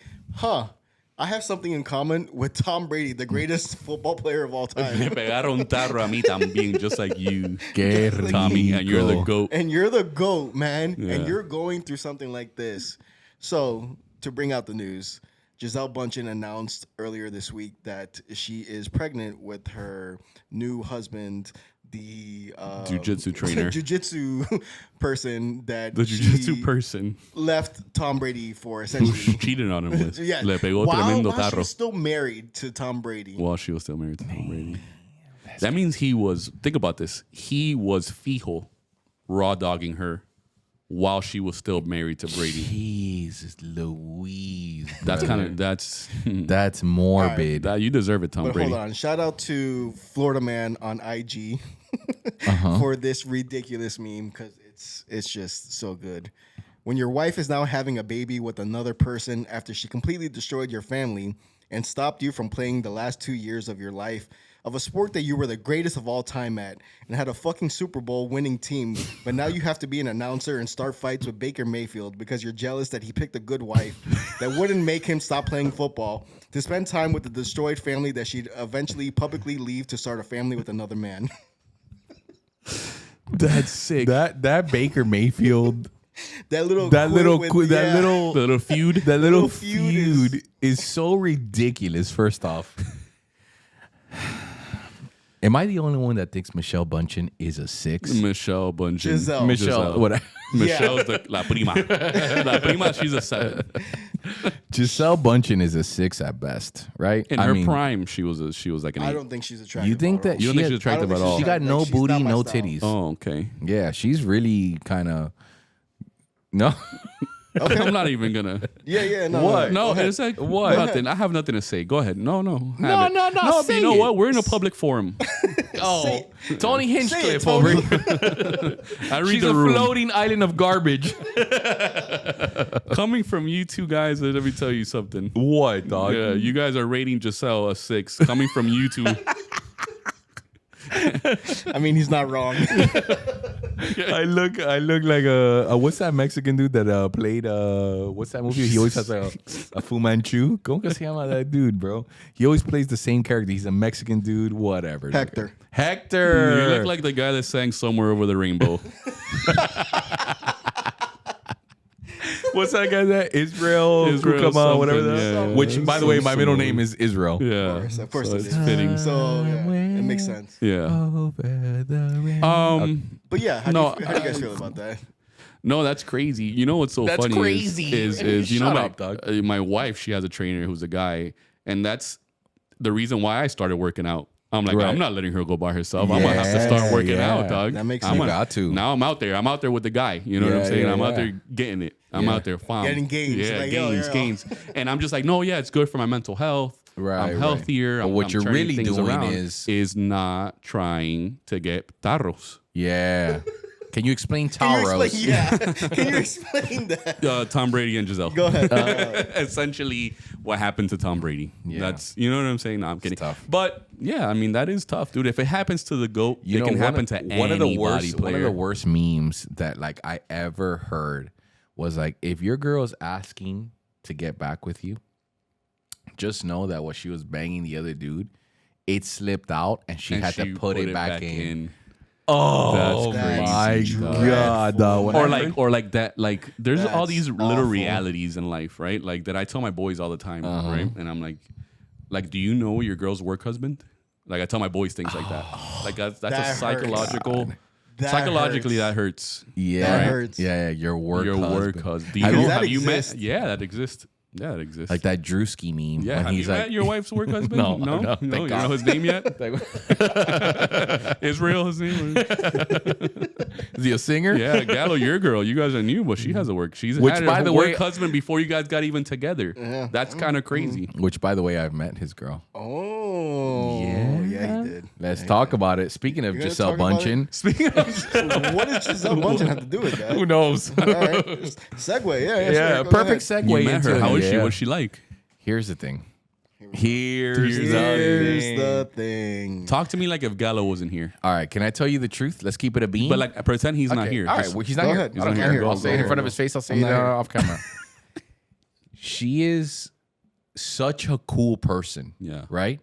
I have something in common with Tom Brady, the greatest football player of all time. Me pegaron tarro a mí también, just like you, Qué Tommy, rico. and you're the GOAT. And you're the GOAT, man. Yeah. And you're going through something like this. So, to bring out the news, Gisele Bündchen announced earlier this week that she is pregnant with her new husband, the Jiu-jitsu trainer. Jiu-jitsu person that The jiu-jitsu person left Tom Brady for who essentially. cheated on him with. Yeah. Le pegó While tremendo she tarro. was still married to Tom Brady. While she was still married to Tom Brady. That means he was, think about this, he was fijo raw dogging her while she was still married to Brady. Jesus Louise. That's brother. That's morbid. You deserve it, Tom But Brady. hold on. Shout out to Florida Man on IG for this ridiculous meme because it's just so good. When your wife is now having a baby with another person after she completely destroyed your family and stopped you from playing the last 2 years of your life of a sport that you were the greatest of all time at and had a fucking Super Bowl winning team, but now you have to be an announcer and start fights with Baker Mayfield because you're jealous that he picked a good wife that wouldn't make him stop playing football to spend time with the destroyed family that she'd eventually publicly leave to start a family with another man. That's sick. That Baker Mayfield, that little that little feud. That little feud is so ridiculous. First off, am I the only one that thinks Michelle Bunchen is a 6? Michelle Bunchen. Giselle. What? Michelle's la prima. La prima, she's a 7. Giselle Bunchen is a 6 at best, right? In her prime, she was like an 8. I don't think she's attractive. You think that You don't think she's attractive at all? She got no She's booty, not my no style. titties. Oh, okay. Yeah, she's really kind of no. Okay. I'm not even gonna. Yeah. No. What? No. No, it's like What? nothing. I have nothing to say. Go ahead. No. No, Have it. no, but say you know it. what? We're in a public forum. Oh, Tony Say Hinchcliffe it, over Tony. here. I read She's the a room. floating island of garbage. Coming from you two guys, let me tell you something. What, dog? Yeah, you guys are rating Giselle a 6. Coming from you two. I mean, he's not wrong. I look like a what's that Mexican dude that played what's that movie? He always has a Fu Manchu. ¿Cómo que se llama that dude, bro? He always plays the same character. He's a Mexican dude, whatever. Hector. Hector. You look like the guy that sang Somewhere Over the Rainbow. What's that guy that Israel Israel Kukama, whatever something, that. yeah, yeah. Which, by the way, my middle Somewhere. name is Israel. Yeah. Of course so it it's is. fitting. So yeah, it makes sense. Yeah. Over the rainbow. But yeah, how do you guys feel about that? No, that's crazy. You know what's so That's funny crazy. is you know Shut my up, dog. My wife, she has a trainer who's a guy, and that's the reason why I started working out. I'm like, Right. I'm not letting her go by herself. I'm gonna have to start working Yeah, out, dog. that makes I'm sense. You got to. Now I'm out there. I'm out there with the guy. You know what I'm Yeah, saying? yeah, I'm out yeah. there getting it. I'm Yeah. out there fine. Getting gains. Yeah, Like, gains, yo. gains. And I'm just like, no, yeah, it's good for my mental health. Right, I'm healthier. But what I'm you're turning really things doing around is not trying to get tarros. yeah. Can you explain Can you Taros? explain, yeah. Can you explain that? Tom Brady and Giselle. Go ahead. Essentially, what happened to Tom Brady. Yeah. That's, you know what I'm saying? No, I'm kidding. tough. But yeah, I mean, that is tough, dude. If it happens to the GOAT, You it know, can happen to one of the anybody worst player. one of the worst memes that like I ever heard was like, if your girl's asking to get back with you, just know that while she was banging the other dude, it slipped out and she And had she to put it back in. Oh my crazy. god, dog. What Or happened? like that, like there's all That's these little awful. realities in life, right? Like that I tell my boys all the time, right? And I'm like, do you know your girl's work husband? Like I tell my boys things like that. Like that's That a hurts. psychological. That Psychologically, hurts. that hurts. yeah, that hurts. Yeah, your work Your work husband. husband. Do you Have know? you- Have That you met? exists. Yeah, that exists. Yeah, that exists. Like that Drewski meme Yeah, when have he's you like, met your wife's work husband? No, no, no, you thank don't know God. his name yet? Israel, his name. is he a singer? Yeah, Gallo, your girl. You guys are new, but she has a work. She's Which, had by a the work way- husband before you guys got even together. Yeah. That's kind of crazy. Which, by the way, I've met his girl. Oh. Yeah, he did. Let's talk about it. Speaking of gonna Giselle talk about Bundchen, Speaking of, What does Giselle Bundchen have to do with that? who knows? All right. Segue. Yeah, Yeah, sure. Go perfect ahead. segue you met into her. it. How is she? Yeah. What's she like? Here's the thing. Here's Here's the the thing. Talk to me like if Gallo wasn't here, All right, can I tell you the truth? Let's keep it a bean. but like pretend he's not Okay, here. All right, Just- well, he's not Go here. ahead. I don't He's not care. here. I'll say it in front of his face. I'll say I'm it not here. off camera. She is such a cool person. Yeah. Right?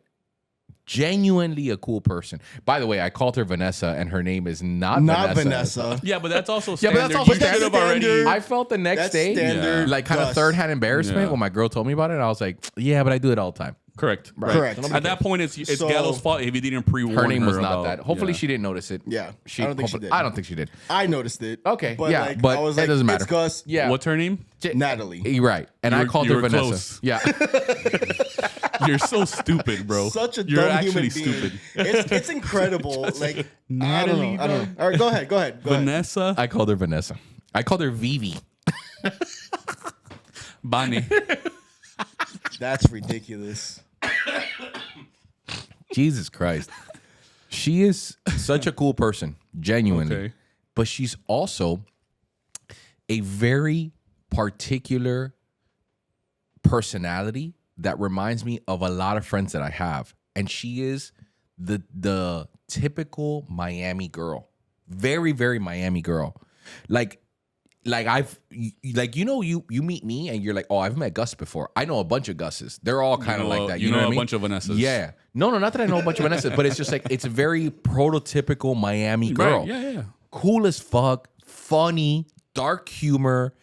Genuinely a cool person. By the way, I called her Vanessa, and her name is not Vanessa. Yeah, but that's also Yeah, standard. but that's also You should standard. have already. I felt the next That's day, standard. like kind of Gus. third-hand embarrassment Yeah. when my girl told me about it. I was like, yeah, but I do it all the time. Correct. Correct. At that point, it's So- Gallo's fault if he didn't pre-warn Her name was not about- that. Hopefully, yeah. she didn't notice it. Yeah. I don't think she did. I don't think she did. I noticed it. Okay, But yeah, like, but I was it like, doesn't matter. It's Gus. Yeah, What's her name? Natalie. You're right, and You I were- called you her were Vanessa. close. Yeah, You're so stupid, bro. Such a You're dumb actually human being. stupid. It's incredible. Like I Natalie, don't know. All right, go ahead. Go ahead. Vanessa I called her Vanessa. I called her Vivi. Bane. That's ridiculous. Jesus Christ, she is such a cool person, genuinely. Okay. But she's also a very particular personality that reminds me of a lot of friends that I have. And she is the typical Miami girl. Very, very Miami girl. Like you meet me and you're like, oh, I've met Gus before. I know a bunch of Gus's. They're all kind of like that. You know what I a mean? bunch of Vanessas. Yeah. No, not that I know a bunch of Vanessas, but it's just like it's a very prototypical Miami girl. Right. Yeah. cool as fuck, funny, dark humor,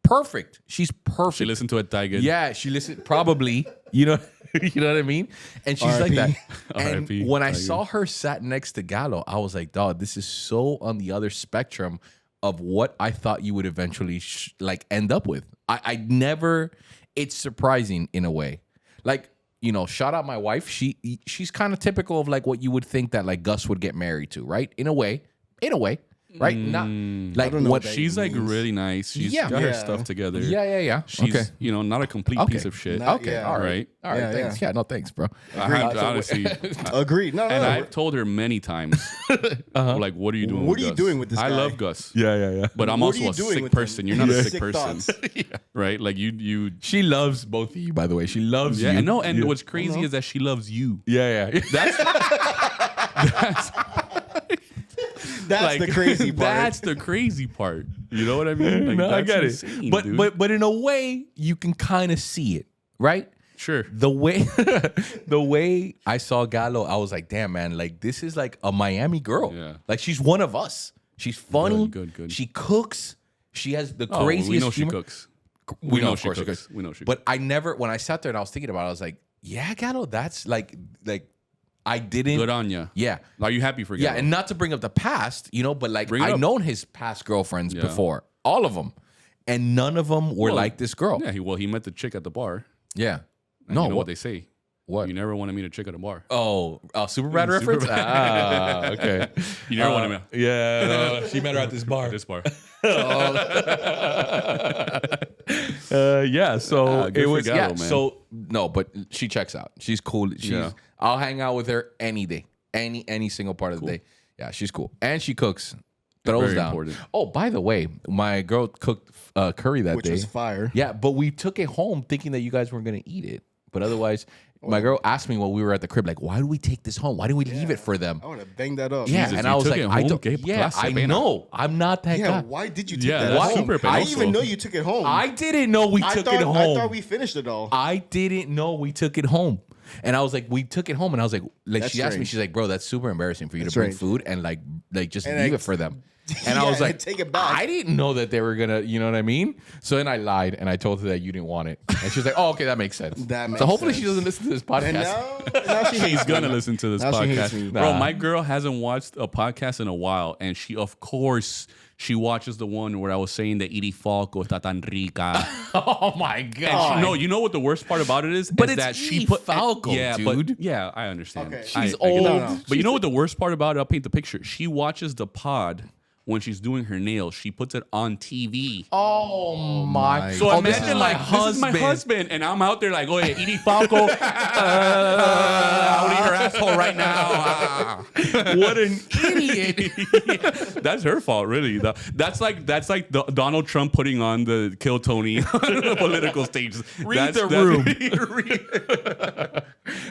perfect. She's perfect. She listened to a tiger. Yeah, she listened probably. You know, you know what I mean. And she's like that. And R.I.P. when I Tiger. saw her sat next to Gallo, I was like, dog, this is so on the other spectrum of what I thought you would eventually like end up with. I never. It's surprising in a way. Like, you know, shout out my wife. She's kind of typical of like what you would think that like Gus would get married to, right? In a way, right? Not like don't know what what She's like means. really nice. She's Yeah. got her Yeah. stuff together. Yeah. She's, okay. you know, not a complete Okay. piece of shit. Not- Okay. Yeah. All right. Right. All right. Yeah, Thanks. Yeah. No, thanks, bro. I have to honestly, Agreed. No, and no. I've told her many times, like, what are you doing? What with are you Gus? doing with this I guy? love Gus, Yeah. but I'm What are also you a doing sick with him? person. You're not Yeah. a sick Sick person, thoughts. right? Like you. She loves both of you, by the way. She loves you. Yeah, no, and Yeah. what's crazy is that she loves you. Yeah. That's the crazy part. That's the crazy part. You know what I mean? Like, No, I that's get insane, it. But dude. but in a way, you can kind of see it, right? Sure. The way the way I saw Gallo, I was like, damn man, like this is like a Miami girl. Yeah. Like she's one of us. She's funny. Good. She cooks. She has the Oh, craziest we know she humor. cooks. We know, know of she course, cooks. she cooks. We know she But I never, when I sat there and I was thinking about it, I was like, yeah, Gallo, that's like I didn't. Good on ya. Yeah. Are you happy for Yeah, Gallo? and not to bring up the past, you know, but like Bring it I up. known his past girlfriends before, all of them, and none of them were Well, like this girl. Yeah, he met the chick at the bar. Yeah. And No, you know what they say? What? You never want to meet a chick at a bar. Oh, Superbad reference? Superbad. Ah, okay. You never want to meet Yeah, no, she met her at this bar. this bar. Yeah, so good it for was Gallo, yeah. man. So no, but she checks out. She's cool. Yeah. I'll hang out with her any day, any single part of the day. Yeah, she's cool, and she cooks. Throws Very down. important. Oh, by the way, my girl cooked curry that Which day. was fire. Yeah, but we took it home thinking that you guys weren't gonna eat it. But otherwise, my girl asked me while we were at the crib, like, why do we take this home? Why didn't we leave it for them? I would have banged that up. Yeah, Jesus, and you I was took like, it I home? don't. Qué Yeah, clase, I pena. know. I'm not that Yeah, guy. why did you take Yeah, that that's home? super I penoso. didn't even know you took it home. I didn't know we took it home. I thought we finished it all. I didn't know we took it home. And I was like, we took it home, and I was like That's she asked me, strange. she's like, bro, that's super embarrassing for you That's to bring right. food and like just And leave I- it for them. And I Yeah, was like, take it back. I didn't know that they were gonna, you know what I mean? So then I lied and I told her that you didn't want it, and she's like, oh, okay, that makes sense. That makes so hopefully she sense. doesn't listen to this podcast. And now she hates He's gonna me. listen to this Now she hates podcast. me. Bro, Nah. my girl hasn't watched a podcast in a while, and she, of course, she watches the one where I was saying that Edie Falco está tan rica. Oh my god! No, you know what the worst part about it is? But is it's that she Edie put Falco, yeah, dude. But yeah, I understand. Okay. I She's get old. that. No. But you know what the worst part about it? I'll paint the picture. She watches the pod when she's doing her nails. She puts it on TV. Oh my! So oh, imagine like this is my husband, and I'm out there like, oh yeah, Edie Falco, I'll eat her asshole right now. What an idiot! That's her fault, really. That's like Donald Trump putting on the Kill Tony on the political stage. Read the room.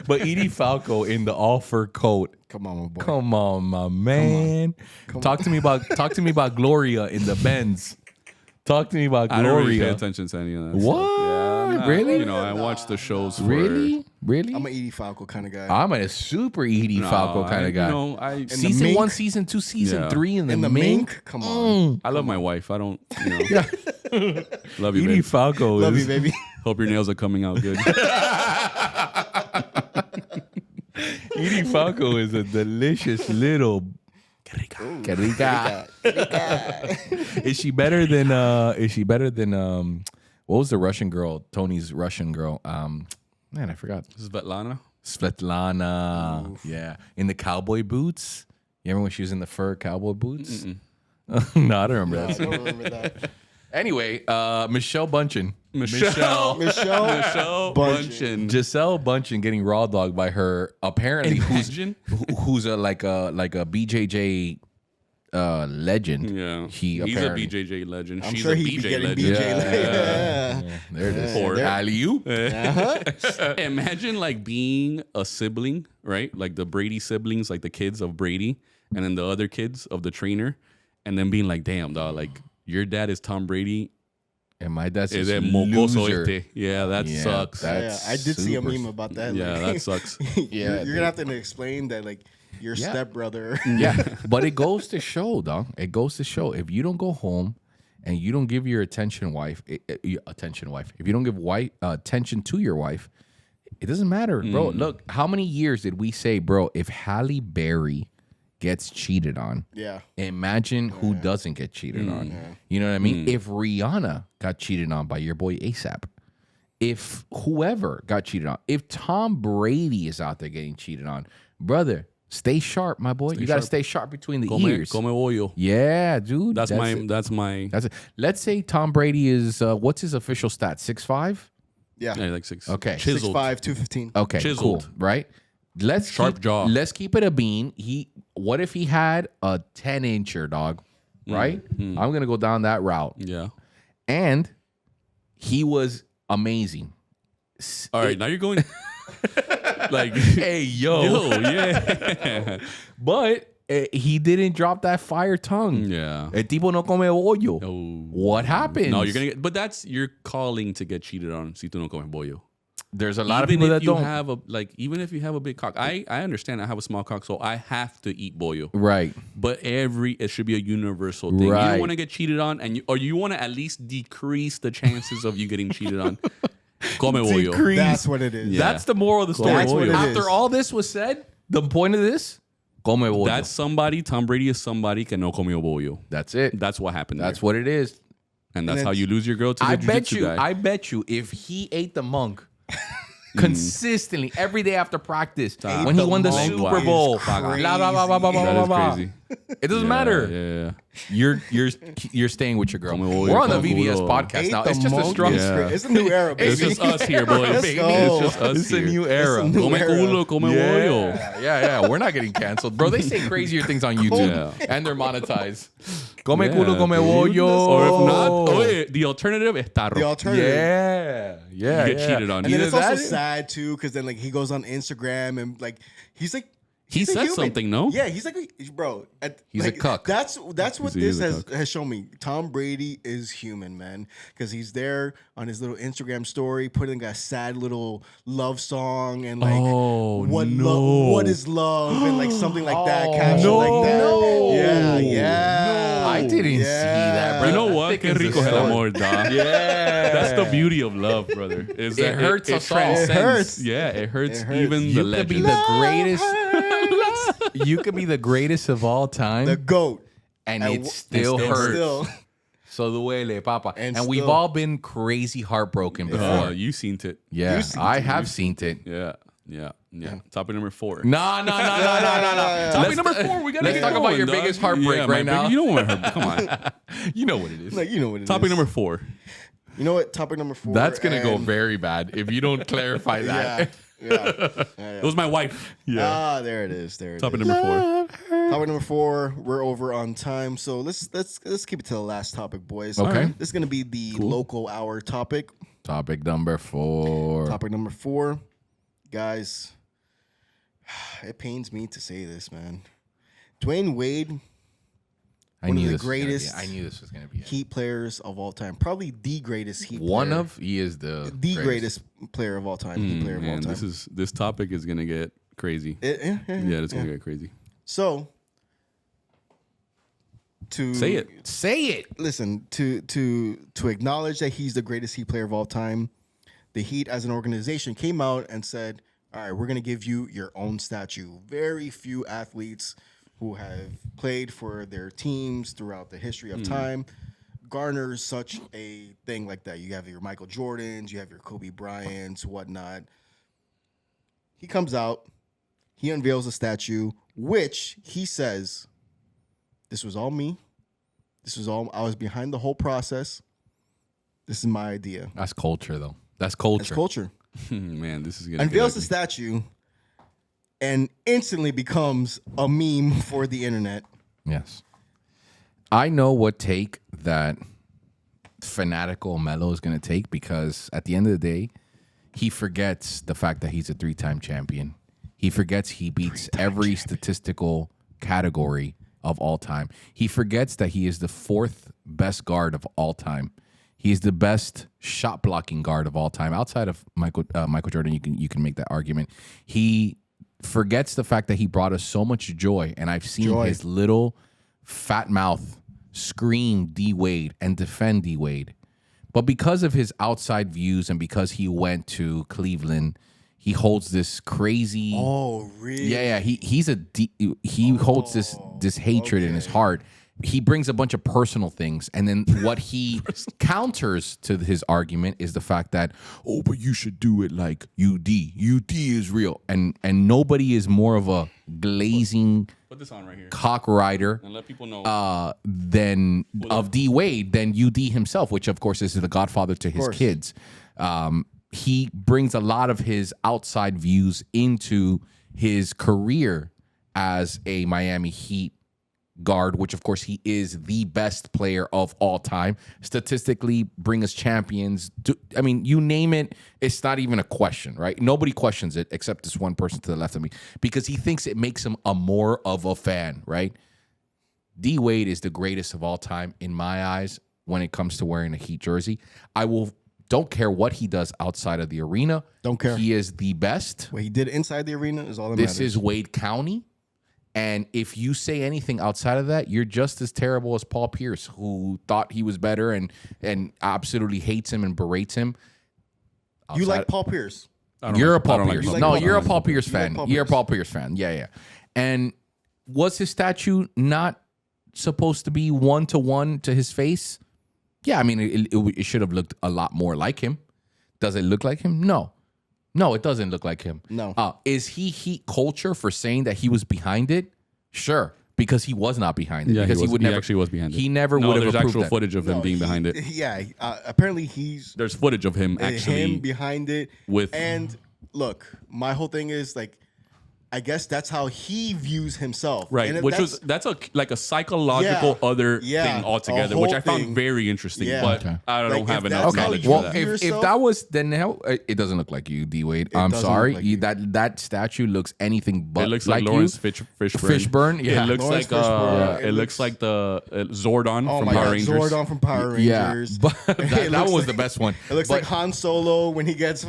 But Edie Falco in the all fur coat. Come on, my boy. Come on, my man. Talk to me about Gloria in the Benz. Talk to me about I don't really pay Gloria. attention to any of that. What? Stuff. Yeah, I'm not- Really? You know, I watch the shows. For, Really? I'm an Edie Falco kind of guy. I'm a super Edie No, Falco kind of guy. You know, I Season mink. 1, season 2, season Yeah. 3 in the, In the mink. mink? Come on. I love my wife. I don't. You know, love you, Edie baby. Falco Love is you, baby. Hope your nails are coming out good. Edie Falco is a delicious little. Que rica. Is she better than? What was the Russian girl? Tony's Russian girl. Man, I forgot. Svetlana. Svetlana. Yeah, in the cowboy boots. You remember when she was in the fur cowboy boots? No, I don't remember I that. don't remember that. Anyway, Michelle Bunchen. Michelle Michelle Bunchen. Giselle Bunchen getting raw dogged by her apparently Imagine. who's like a BJJ legend. Yeah, He's a BJJ legend. I'm She's sure a he'd be BJ getting legend. BJ. Yeah. There it is. Poor alley-oop. Imagine like being a sibling, right? Like the Brady siblings, like the kids of Brady, and then the other kids of the trainer, and then being like, "Damn, dog! Like your dad is Tom Brady, And my dad's is just it mocoso loser. este?" Yeah, that sucks. that- Yeah, I did see a super- meme about that. Yeah, like, that sucks. you're gonna have to explain that like Your Yeah. stepbrother. Yeah, but it goes to show, dog. It goes to show if you don't go home and you don't give your attention, wife. If you don't give attention to your wife, it doesn't matter, bro. Look, how many years did we say, bro? If Halle Berry gets cheated on, Yeah. imagine who doesn't get cheated on. You know what I mean? If Rihanna got cheated on by your boy ASAP, if whoever got cheated on, if Tom Brady is out there getting cheated on, brother, stay sharp, my boy. You got to stay sharp between the ears. Come bollo. Yeah, dude. That's my. That's it. Let's say Tom Brady is what's his official stat? 6'5"? Yeah. Yeah, like 6. Okay. Chiseled. 6'5", 215. Okay, Chiseled. cool, right? Sharp jaw. Let's keep it a bean. What if he had a 10-incher, dog? Right? I'm gonna go down that route. Yeah. And he was amazing. All right, now you're going. Like, Hey, yo. yeah. But he didn't drop that fire tongue. Yeah. El tipo no come bollo. Oh. What happened? No, you're gonna get. But you're calling to get cheated on. Si tú no comes bollo. There's a lot of Even people if that you don't. have even if you have a big cock, I understand. I have a small cock, so I have to eat bollo. Right. But it should be a universal thing. You Right. don't want to get cheated on, or you want to at least decrease the chances of you getting cheated on. Come bollo. Decrease. That's what it is. Yeah. That's the moral of the story. That's what it After is. all this was said, the point of this, come bollo. That's somebody. Tom Brady is somebody que no comió bollo. That's it. That's what happened. That's there. what it is. And that's then how you lose your girl to the I bet jiu-jitsu you. guy. I bet you. If he ate the monk consistently every day after practice, when he the won the monk Super is Bowl, crazy. blah, blah, blah, blah, blah, blah, That blah, is blah. crazy. It doesn't matter. Yeah. You're staying with your girl. Come on, We're on the come VVS on. podcast Ate now. the It's just a monk strong. is Yeah. crazy. It's a new era, baby. It's just us here, boys. Let's Baby. go. It's just us It's a here. new era. It's a new Come era. culo, come bollo. Yeah. We're not getting canceled, bro. They say crazier things on YouTube, and they're monetized. Come Yeah, culo, come dude. bollo. Or if not, the alternative is tarro. The alternative. Yeah. You get cheated on. And then Either it's also that- sad too, because then like he goes on Instagram and like he's like He he's a said human. something, no? Yeah, he's like bro. He's a like, cuck. That's what He this is a has shown me. Tom Brady is human, man, because he's there on his little Instagram story putting a sad little love song and like what is love and like something like that, caption like that. no. Yeah. I didn't see that, bro. You know That what? Que thickens the rico es el story. amor, dog. Yeah. That's the beauty of love, brother. Is that hurts us all. transcends. It hurts. Yeah, it hurts, It hurts. even You the could be legends. the greatest. You could be the greatest of all time, The GOAT. and And it still still hurts. Still. So duele, papa. And And we've still- all been crazy heartbroken before. You seen it. Yeah, You've seen I it. have seen it. Yeah. Topic number 4. No. Topic number 4. We gotta Let's get talk about going, your dog. biggest heartbreak Yeah, right my now. big- you know what? Come on. You know what it is. Like you know what it is. Topic number 4. You know what? Topic number 4. That's gonna go and- very bad if you don't clarify that. Yeah. It was my wife. Ah, there it is. There it Topic is. number 4. Topic number 4. We're over on time, so let's keep it to the last topic, boys. Okay. This is gonna be the local hour topic. Topic number 4. Topic number 4, guys. It pains me to say this, man. Dwayne Wade, I one of knew the this was gonna be- greatest I knew this was gonna be it. Heat players of all time, probably the greatest Heat. One player. of he is the greatest player of all time. Heat player of all Man, time. this topic is gonna get crazy. Yeah, It's gonna get crazy. So to Say it. Say it. Listen, to acknowledge that he's the greatest Heat player of all time, the Heat as an organization came out and said, all right, we're going to give you your own statue. Very few athletes who have played for their teams throughout the history of time garners such a thing like that. You have your Michael Jordans, you have your Kobe Bryants, whatnot. He comes out, he unveils a statue, which he says, this was all me. This was all, I was behind the whole process. This is my idea. That's culture, though. That's culture. It's culture. Man, this is gonna Unveils get the statue and instantly becomes a meme for the internet. Yes. I know what take that fanatical Melo is going to take, because at the end of the day, he forgets the fact that he's a 3-time champion. He forgets he beats every statistical category of all time. He forgets that he is the 4th best guard of all time. He is the best shot blocking guard of all time. Outside of Michael Jordan, you can make that argument. He forgets the fact that he brought us so much joy. And I've seen his little fat mouth scream D Wade and defend D Wade. But because of his outside views and because he went to Cleveland, he holds this crazy. Oh, really? Yeah. He holds this hatred in his heart. He brings a bunch of personal things, and then what he counters to his argument is the fact that, oh, but you should do it like UD. UD is real, and nobody is more of a glazing Put this on right here. cock rider And let people know. than of D Wade than UD himself, which of course is the godfather to his kids. He brings a lot of his outside views into his career as a Miami Heat guard, which of course he is the best player of all time. Statistically, bring us champions. I mean, you name it, it's not even a question, right? Nobody questions it except this one person to the left of me because he thinks it makes him a more of a fan, right? D Wade is the greatest of all time in my eyes when it comes to wearing a Heat jersey. Don't care what he does outside of the arena. Don't care. He is the best. What he did inside the arena is all that matters. This is Wade County. And if you say anything outside of that, you're just as terrible as Paul Pierce, who thought he was better and absolutely hates him and berates him. You like Paul Pierce? You're a Paul Pierce. Pierce. No, Like you're a Paul Paul Pierce You like fan. Paul You're a Pierce. Paul Pierce fan. Yeah. And was his statue not supposed to be 1-to-1 to his face? Yeah, I mean, it should have looked a lot more like him. Does it look like him? No. No, it doesn't look like him. No. Is he Heat culture for saying that he was behind it? Sure, because he was not behind it. Yeah, because he actually was behind it. He never would have there's approved actual that. footage of him being behind it. Yeah. Apparently he's There's footage of him actually him behind it. And look, my whole thing is like, I guess that's how he views himself. Right, And which that's a psychological other thing altogether, which I found very interesting. Yeah. But Okay. I don't Like, have if enough that's how knowledge you for Well, that. if that was then hell, it doesn't look like you, D Wade. I'm doesn't sorry, look like you. that statue looks anything but It looks like Lawrence Fishburne. Fishburne, yeah. It looks Lawrence like Fishburne. it looks like the Zordon Oh from my Power God, Rangers. Zordon from Power Rangers. Yeah, but that It one looks was the best one. It looks But- like Han Solo when he gets.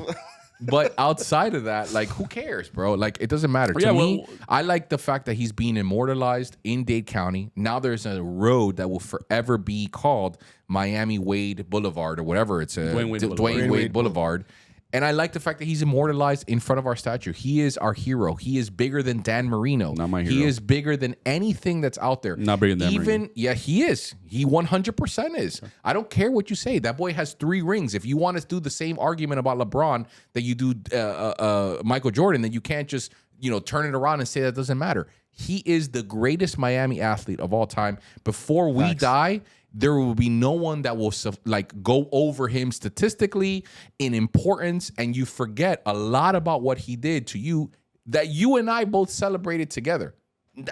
But outside of that, like, who cares, bro? Like, it doesn't matter. Yeah, To me, well- I like the fact that he's being immortalized in Dade County. Now there's a road that will forever be called Miami Wade Boulevard or whatever. It's a Dwayne Wade Boulevard. Dwayne Wade Boulevard. And I like the fact that he's immortalized in front of our statue. He is our hero. He is bigger than Dan Marino. Not my He hero. is bigger than anything that's out there. Not bigger than Dan Marino. Yeah, he is. He 100% is. I don't care what you say. That boy has 3 rings. If you want to do the same argument about LeBron that you do Michael Jordan, then you can't just turn it around and say that doesn't matter. He is the greatest Miami athlete of all time. Before we die, there will be no one that will go over him statistically in importance, and you forget a lot about what he did to you that you and I both celebrated together.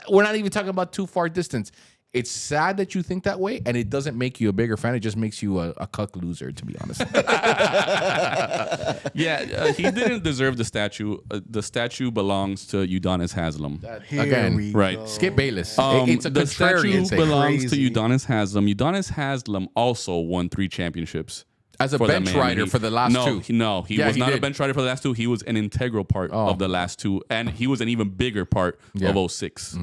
We're not even talking about too far distance. It's sad that you think that way, and it doesn't make you a bigger fan. It just makes you a cuck loser, to be honest. Yeah, he didn't deserve the statue. The statue belongs to Udonis Haslem. Again, we right. go. Skip Bayless. It's a the statue contrarian thing. belongs to Crazy. Udonis Haslem. Udonis Haslem also won 3 championships. As a for the bench Miami rider Heat. for the last 2. He Yeah, was he not a did. bench rider for the last 2. He was an integral part of the last 2, and he was an even bigger part of 06.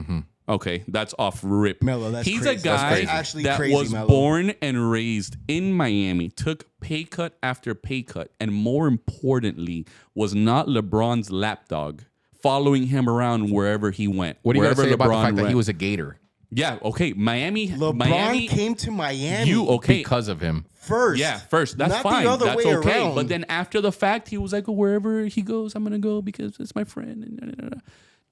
Okay, that's off rip. Mello, that's He's crazy. a guy That's actually that crazy, was Mello. born and raised in Miami, took pay cut after pay cut, and more importantly, was not LeBron's lapdog, following him around wherever he went. What do you got to Wherever say about the LeBron fact that he went. was a Gator? Yeah, okay. Miami LeBron came to Miami Because of him. first. Yeah, first. That's Not fine. The other That's way okay. around. But then after the fact, he was like, wherever he goes, I'm gonna go because it's my friend.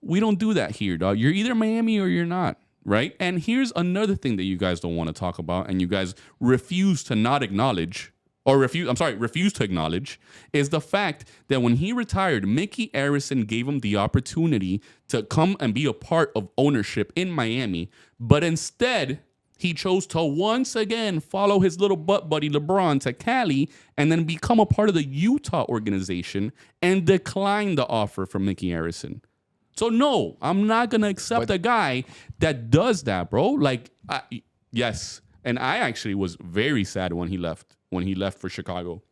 We don't do that here, dog. You're either Miami or you're not, right? And here's another thing that you guys don't want to talk about, and you guys refuse to not acknowledge. Refuse to acknowledge is the fact that when he retired, Mickey Arison gave him the opportunity to come and be a part of ownership in Miami, but instead he chose to once again follow his little butt buddy LeBron to Cali and then become a part of the Utah organization and decline the offer from Mickey Arison. So no, I'm not gonna accept a guy that does that, bro. Yes, and I actually was very sad when he left. When he left for Chicago,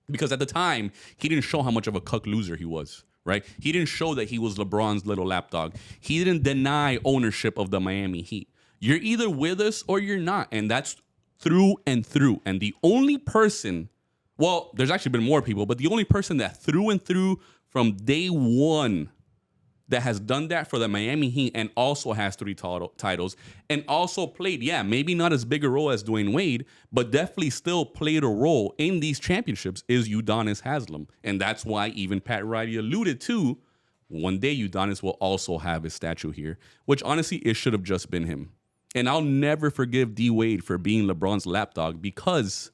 because at the time he didn't show how much of a cuck loser he was, right? He didn't show that he was LeBron's little lapdog. He didn't deny ownership of the Miami Heat. You're either with us or you're not, and that's through and through. And the only person, well, there's actually been more people, but the only person that through and through from day one that has done that for the Miami Heat and also has 3 titles and also played, yeah, maybe not as big a role as Dwayne Wade, but definitely still played a role in these championships is Udonis Haslem. And that's why even Pat Riley alluded to one day Udonis will also have his statue here, which honestly, it should have just been him. And I'll never forgive D Wade for being LeBron's lapdog because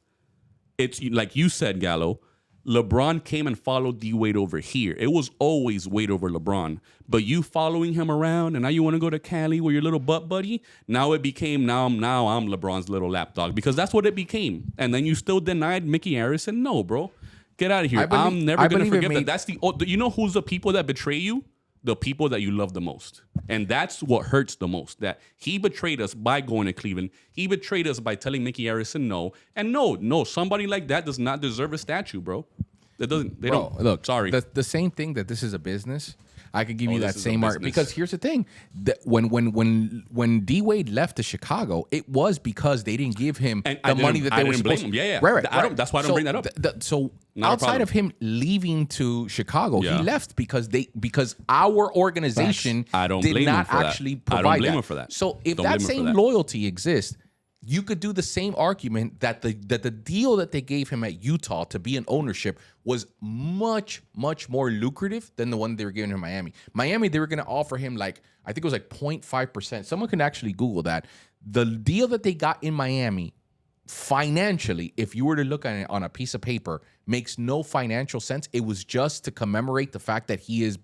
it's like you said, Gallo, LeBron came and followed D Wade over here. It was always Wade over LeBron. But you following him around and now you want to go to Cali with your little butt buddy. Now it became now I'm LeBron's little lapdog because that's what it became. And then you still denied Mickey Harrison. No, bro, get out of here. I'm never gonna forgive that. That's you know who's the people that betray you? The people that you love the most. And that's what hurts the most, that he betrayed us by going to Cleveland. He betrayed us by telling Mickey Harrison no. And no, somebody like that does not deserve a statue, bro. They don't. Look, sorry. The same thing that this is a business. I could give you that same argument because here's the thing: that when D Wade left to Chicago, it was because they didn't give him the money that they were supposed to. Yeah. Right. That's why I don't bring that up. So outside of him leaving to Chicago, he left because our organization did not actually provide I don't blame him for that. So if that same loyalty exists, you could do the same argument that the deal that they gave him at Utah to be in ownership was much, much more lucrative than the one they were giving him in Miami. Miami, they were going to offer him I think it was 0.5%. Someone can actually Google that. The deal that they got in Miami, financially, if you were to look at it on a piece of paper, makes no financial sense. It was just to commemorate the fact that he is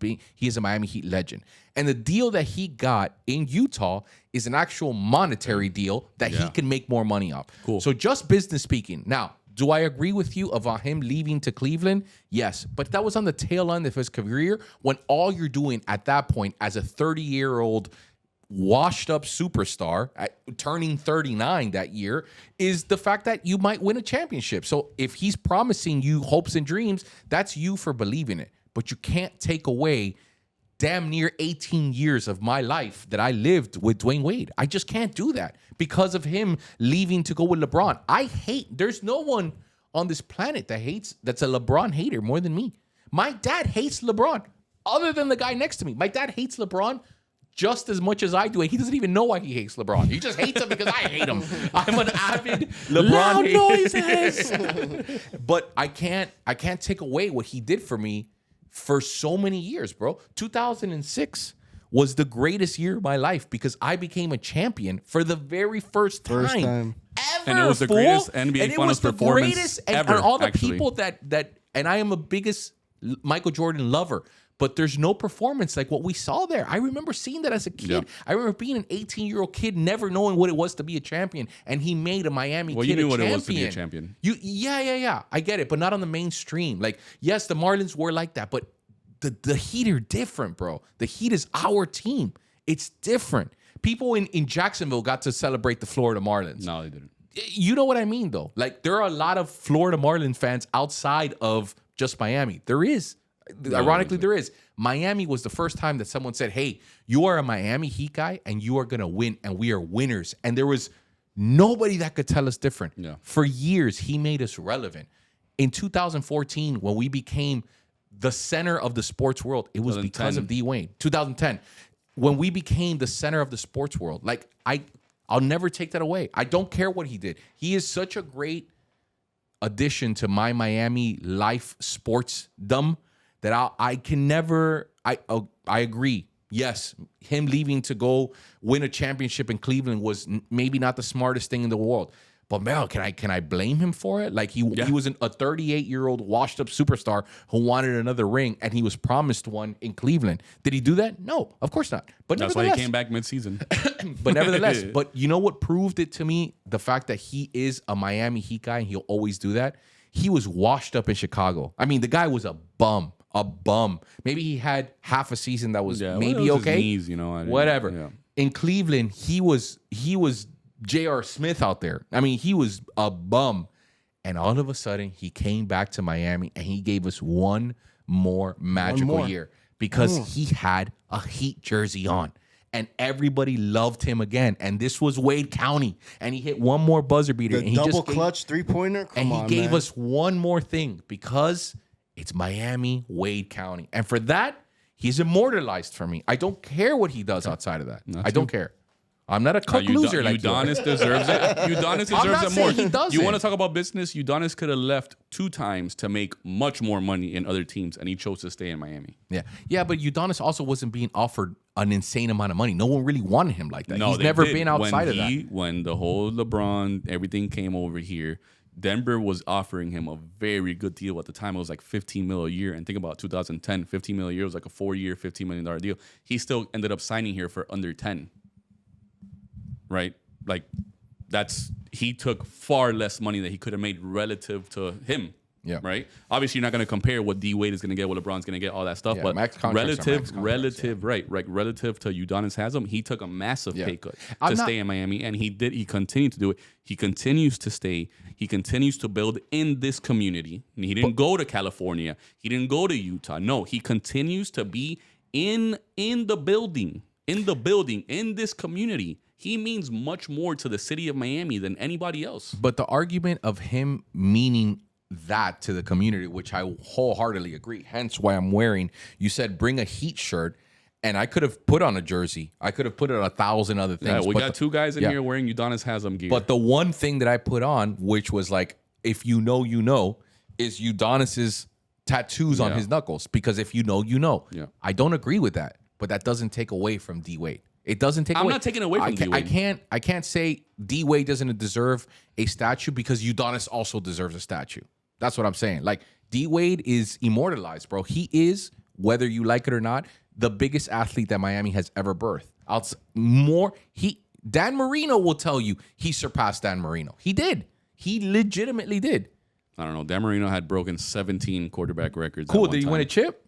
a Miami Heat legend. And the deal that he got in Utah is an actual monetary deal that he can make more money off. Cool. So just business speaking. Now, do I agree with you about him leaving to Cleveland? Yes. But that was on the tail end of his career when all you're doing at that point as a 30-year-old washed up superstar turning 39 that year is the fact that you might win a championship. So if he's promising you hopes and dreams, that's you for believing it. But you can't take away damn near 18 years of my life that I lived with Dwayne Wade. I just can't do that because of him leaving to go with LeBron. There's no one on this planet that's a LeBron hater more than me. My dad hates LeBron other than the guy next to me. My dad hates LeBron just as much as I do, and he doesn't even know why he hates LeBron. He just hates him because I hate him. I'm an avid LeBron hater. But I can't take away what he did for me for so many years, bro. 2006 was the greatest year of my life because I became a champion for the very first time. Ever, and it was the greatest NBA Finals performance ever. And all the people that and I am the biggest Michael Jordan lover. But there's no performance like what we saw there. I remember seeing that as a kid. Yeah. I remember being an 18-year-old kid, never knowing what it was to be a champion, and he made a Miami kid a champion. Well, you knew what it was to be a champion. Yeah. I get it, but not on the mainstream. Like, yes, the Marlins were like that, but the Heat are different, bro. The Heat is our team. It's different. People in Jacksonville got to celebrate the Florida Marlins. No, they didn't. You know what I mean, though? Like, there are a lot of Florida Marlins fans outside of just Miami. There is. Ironically, there is. Miami was the first time that someone said, hey, you are a Miami Heat guy and you are going to win and we are winners. And there was nobody that could tell us different. Yeah. For years, he made us relevant. In 2014, when we became the center of the sports world, it was because of D. Wayne. 2010, when we became the center of the sports world, like I'll never take that away. I don't care what he did. He is such a great addition to my Miami life sportsdom that I can never, I agree. Yes, him leaving to go win a championship in Cleveland was maybe not the smartest thing in the world. But man, can I blame him for it? Like he was a 38-year-old washed up superstar who wanted another ring, and he was promised one in Cleveland. Did he do that? No, of course not. But that's why he came back midseason. But nevertheless, but you know what proved it to me? The fact that he is a Miami Heat guy, and he'll always do that. He was washed up in Chicago. I mean, the guy was a bum. Maybe he had half a season that was maybe okay. His knees, whatever. Yeah. In Cleveland, he was J.R. Smith out there. I mean, he was a bum. And all of a sudden, he came back to Miami and he gave us one more magical more. year because he had a Heat jersey on. And everybody loved him again. And this was Wade County. And he hit one more buzzer beater. The and he double just clutch 3-pointer. and he gave us one more thing because it's Miami, Wade County. And for that, he's immortalized for me. I don't care what he does outside of that. I don't care. I'm not a cook loser like you. Udonis deserves it. Udonis I'm not deserves it more. saying he doesn't. You want to talk about business? Udonis could have left 2 times to make much more money in other teams, and he chose to stay in Miami. Yeah, but Udonis also wasn't being offered an insane amount of money. No one really wanted him like that. No, He's they never did. been outside of that. When the whole LeBron, everything came over here, Denver was offering him a very good deal at the time. It was like $15 million a year. And think about 2010, $15 million a year was like a 4-year, $15 million deal. He still ended up signing here for under 10. Right? Like he took far less money that he could have made relative to him. Yeah. Right? Obviously, you're not going to compare what D Wade is going to get, what LeBron's going to get, all that stuff. Yeah, but max contracts are max contracts, relative to Udonis Haslam, he took a massive pay cut to I'm not- stay in Miami, and he continued to do it. He continues to stay. He continues to build in this community. And he didn't go to California. He didn't go to Utah. No, he continues to be in the building, in this community. He means much more to the city of Miami than anybody else. But the argument of him meaning that to the community, which I wholeheartedly agree, hence why I'm wearing, you said bring a Heat shirt, and I could have put on a jersey. I could have put on 1,000 other things. Yeah, we but got 2 guys in here wearing Udonis Haslam gear. But the one thing that I put on, which was like, if you know, you know, is Udonis's tattoos on his knuckles. Because if you know, you know. Yeah. I don't agree with that, but that doesn't take away from D Wade. It doesn't take away. I'm not taking away from D Wade. I can't say D Wade doesn't deserve a statue because Udonis also deserves a statue. That's what I'm saying. Like, D Wade is immortalized, bro. He is, whether you like it or not, the biggest athlete that Miami has ever birthed. Dan Marino will tell you he surpassed Dan Marino. He did. He legitimately did. I don't know. Dan Marino had broken 17 quarterback records. Cool. Did he win a chip?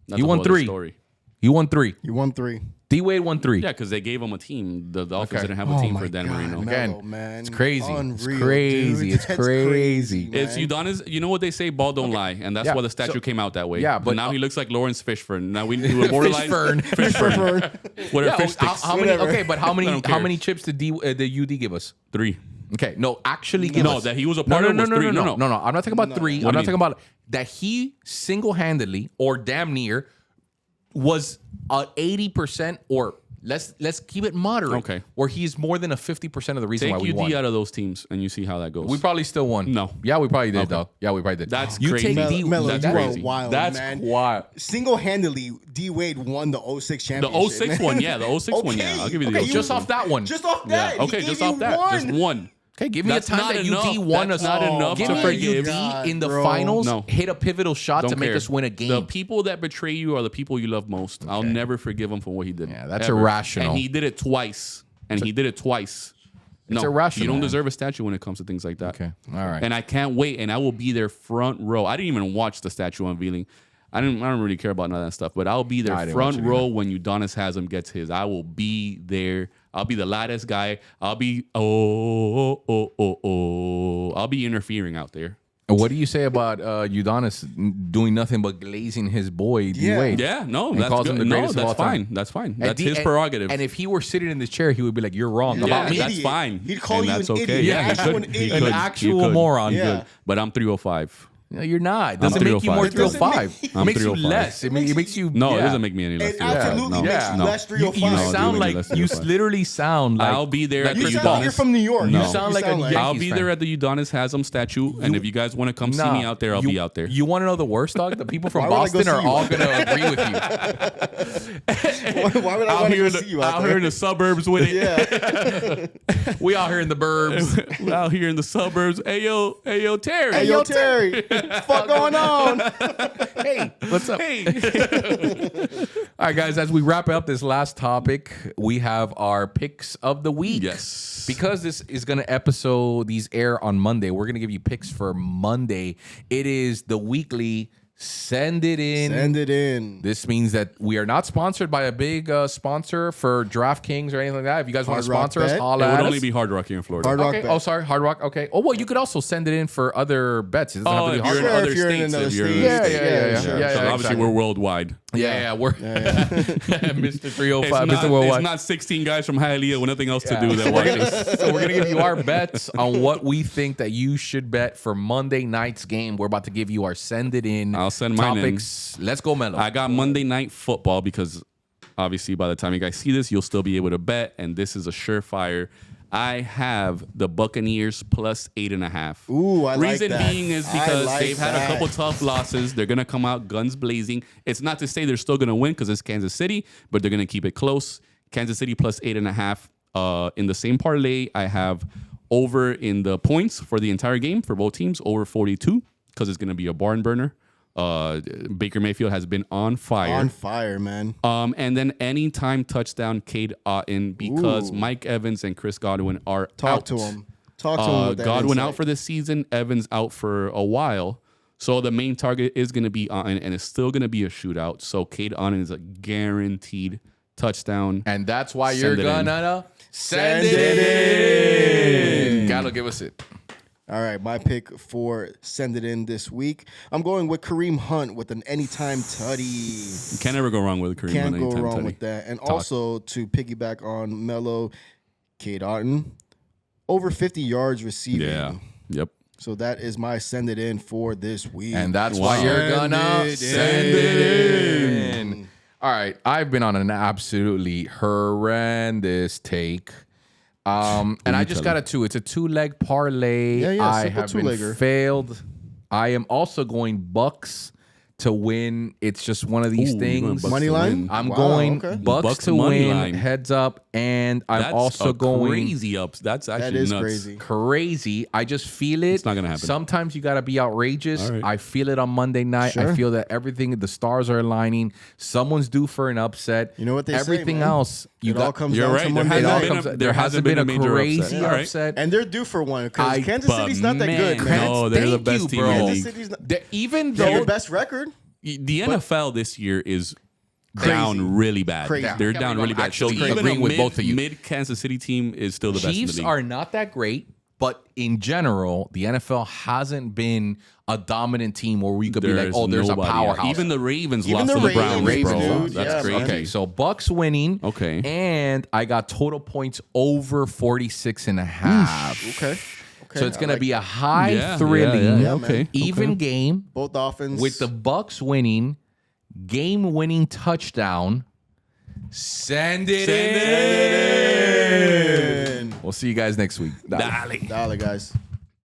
That's He a won whole other 3. Story. He won 3. You won 3. D Wade won 3. Yeah, because they gave him a team. The Dolphins Okay. didn't have a team my for Dan God, Marino. man. Again, man. it's crazy. Unreal, it's crazy. dude. It's That's crazy. man. It's Udonis. You know what they say? Ball don't lie, and that's Yeah, why the statue so- came out that way. yeah, but- now he looks like Lawrence Fishburne. Now we need to immortalize Fishburne. What Yeah, are fish sticks? how many? Okay, but how I many? don't How care. many chips did the UD give us? 3. Okay, no, actually give No, us. that he was a part of was 3. No. I'm not talking about 3. What I'm do not you talking about that he single-handedly or damn near was 80% or let's keep it moderate. Okay. Or he's more than a 50% of the reason Take why we won. UD out of those teams, and you see how that goes. We probably still won. No. Yeah, we probably did though. Yeah, we probably did. That's you crazy. Take D, Mello, That's you crazy. are wild, That's man. wild. Single-handedly, D Wade won the 06 the championship. 06 man. one, yeah, the 06 one, yeah. I'll give you the Okay, 06 Just one. off that one. Just off that. Yeah. Okay, He just gave off you that. one. Just one. Okay, give me That's a time not that enough. UD won That's us. not enough Give to me forgive. a UD in the Bro. finals. No. Hit a pivotal shot Don't to make care. us win a game. The people that betray you are the people you love most. I'll never forgive him for what he did. Yeah, that's Ever. irrational. And he did it twice. No, irrational. you don't deserve a statue when it comes to things like that. Okay, all right. And I can't wait. And I will be there front row. I didn't even watch the statue unveiling. I don't really care about none of that stuff. But I'll be there I didn't watch front it row when Udonis Haslam gets his. I will be there. I'll be the loudest guy. I'll be I'll be interfering out there. What do you say about Udonis doing nothing but glazing his boy D Yeah. Wade? Yeah, no, And that's calls him good. the No, greatest of all that's fine. time. That's fine. And That's his prerogative. And if he were sitting in this chair, he would be like, "You're wrong Yeah. about Yeah. me." that's Idiot. fine. He'd call And you that's an okay. idiot. Yeah, An he actual could. idiot. He An could. actual He could. moron. He Yeah. could. But I'm 305. No, you're not. It doesn't make you more 305. 305. It I'm makes you 305. less. It makes you. No, yeah. it doesn't make me any less. It 305. absolutely No. makes Yeah. you No. less You 305. No, it sound doesn't make like less you 305. literally sound like I'll be there at that the You you're sound like Udonis. you're from New York. No. You sound like a Yankees I'll Yankees be fan. there at the Udonis Haslam statue, and if you guys want to come see me out there, I'll be out there. You want to know the worst, dog? The people from Why would I go Boston are see you? all going to agree with you. Why would I out want to here, go see you out here in the suburbs with it. Yeah. We out here in the burbs. Out here in the suburbs. Hey yo, Terry. Hey, yo, Terry. Fuck going on? Hey, what's up? Hey. All right, guys, as we wrap up this last topic, we have our picks of the week. Yes. Because this is going to these air on Monday, we're going to give you picks for Monday. It is the weekly Send it in. Send it in. This means that we are not sponsored by a big sponsor for DraftKings or anything like that. If you guys want to Hard Rock sponsor us, Bet? holla It would at only us. be Hard Rock here in Florida. Hard Rock Okay. Bet. Oh, sorry. Hard Rock. Okay. Oh, well, you could also send it in for other bets. It doesn't have to be if Hard you're in Rock. Sure, other if you're in states, another if you're state. Yeah. sure. So Yeah, obviously exactly. we're worldwide. Yeah, we're Mr. 305, It's Mr. Worldwide. it's not 16 guys from Hialeah with nothing else to do that watch us. So we're gonna give you our bets on what we think that you should bet for Monday night's game. We're about to give you our send it in. I'll send mine in. topics. Let's go, Melo. I got Monday Night Football because obviously by the time you guys see this, you'll still be able to bet, and this is a surefire. I have the Buccaneers plus 8.5. Ooh, I like Reason that. being is I because like they've had a that. couple tough losses. They're gonna come out guns blazing. It's not to say they're still gonna win because it's Kansas City, but they're gonna keep it close. Kansas City plus 8.5. In the same parlay, I have over in the points for the entire game for both teams, over 42, because it's gonna be a barn burner. Baker Mayfield has been on fire. On fire, man. And then anytime touchdown, Cade Otton, because Ooh. Mike Evans and Chris Godwin are Talk out. to him. Talk to him with that Godwin insight. out for this season, Evans out for a while. So the main target is going to be Otton, and it's still going to be a shootout. So Cade Otton is a guaranteed touchdown. and that's why Send you're it in. gonna send Send it it in. Gallo, give us it. All right, my pick for send it in this week. I'm going with Kareem Hunt with an anytime tutty. You can't ever go wrong with a Kareem Can't Hunt go anytime wrong tutty. with that. And also to piggyback on Melo, Cade Otton, over 50 yards receiving. Yeah. Yep. So that is my send it in for this week. And that's Wow. why you're Send gonna it send it in. All right, I've been on an absolutely horrendous take. And I just got a two. It's a 2-leg parlay. Yeah, I simple have been two-legger. failed. I am also going Bucks to win. It's just one of these Ooh, you're going things. Bucks Money to line? win. I'm Wow, going okay. Bucks Bucks to money win, line. heads up, and I'm That's also going crazy ups. That's actually that is nuts. crazy. crazy. I just feel it. It's not gonna happen. Sometimes you got to be outrageous. All right. I feel it on Monday night. I Sure. feel that everything, the stars are aligning. Someone's due for an upset. You know what they say, Everything man. else, you It got. all comes You're down right. to There Monday it all hasn't night. been a- there hasn't been a major crazy upset. All right. upset. And they're due for one because I- Kansas City's not that good, man. No, they're the Thank best you, team bro. in the Kansas league. City's not, Even they have though the best record. The NFL this year is down really bad. Crazy. They're Yeah, down I'm really bad. So actually even agreeing a with both of you. mid Kansas City team is still the best in Chiefs the league. are not that great, but in general, the NFL hasn't been a dominant team where we could be like, oh, there's nobody a powerhouse. else. Even the Ravens Even lost the to the Browns, Ravens, bro. dude. That's Yeah, crazy. man. Okay, so Bucks winning. Okay. And I got total points over 46.5. Okay. So it's I going to like be a high Yeah, thrilling, yeah, okay. even game both offense with the Bucks winning, game-winning touchdown. Send it in. in. We'll see you guys next week. Dale. Dollar guys.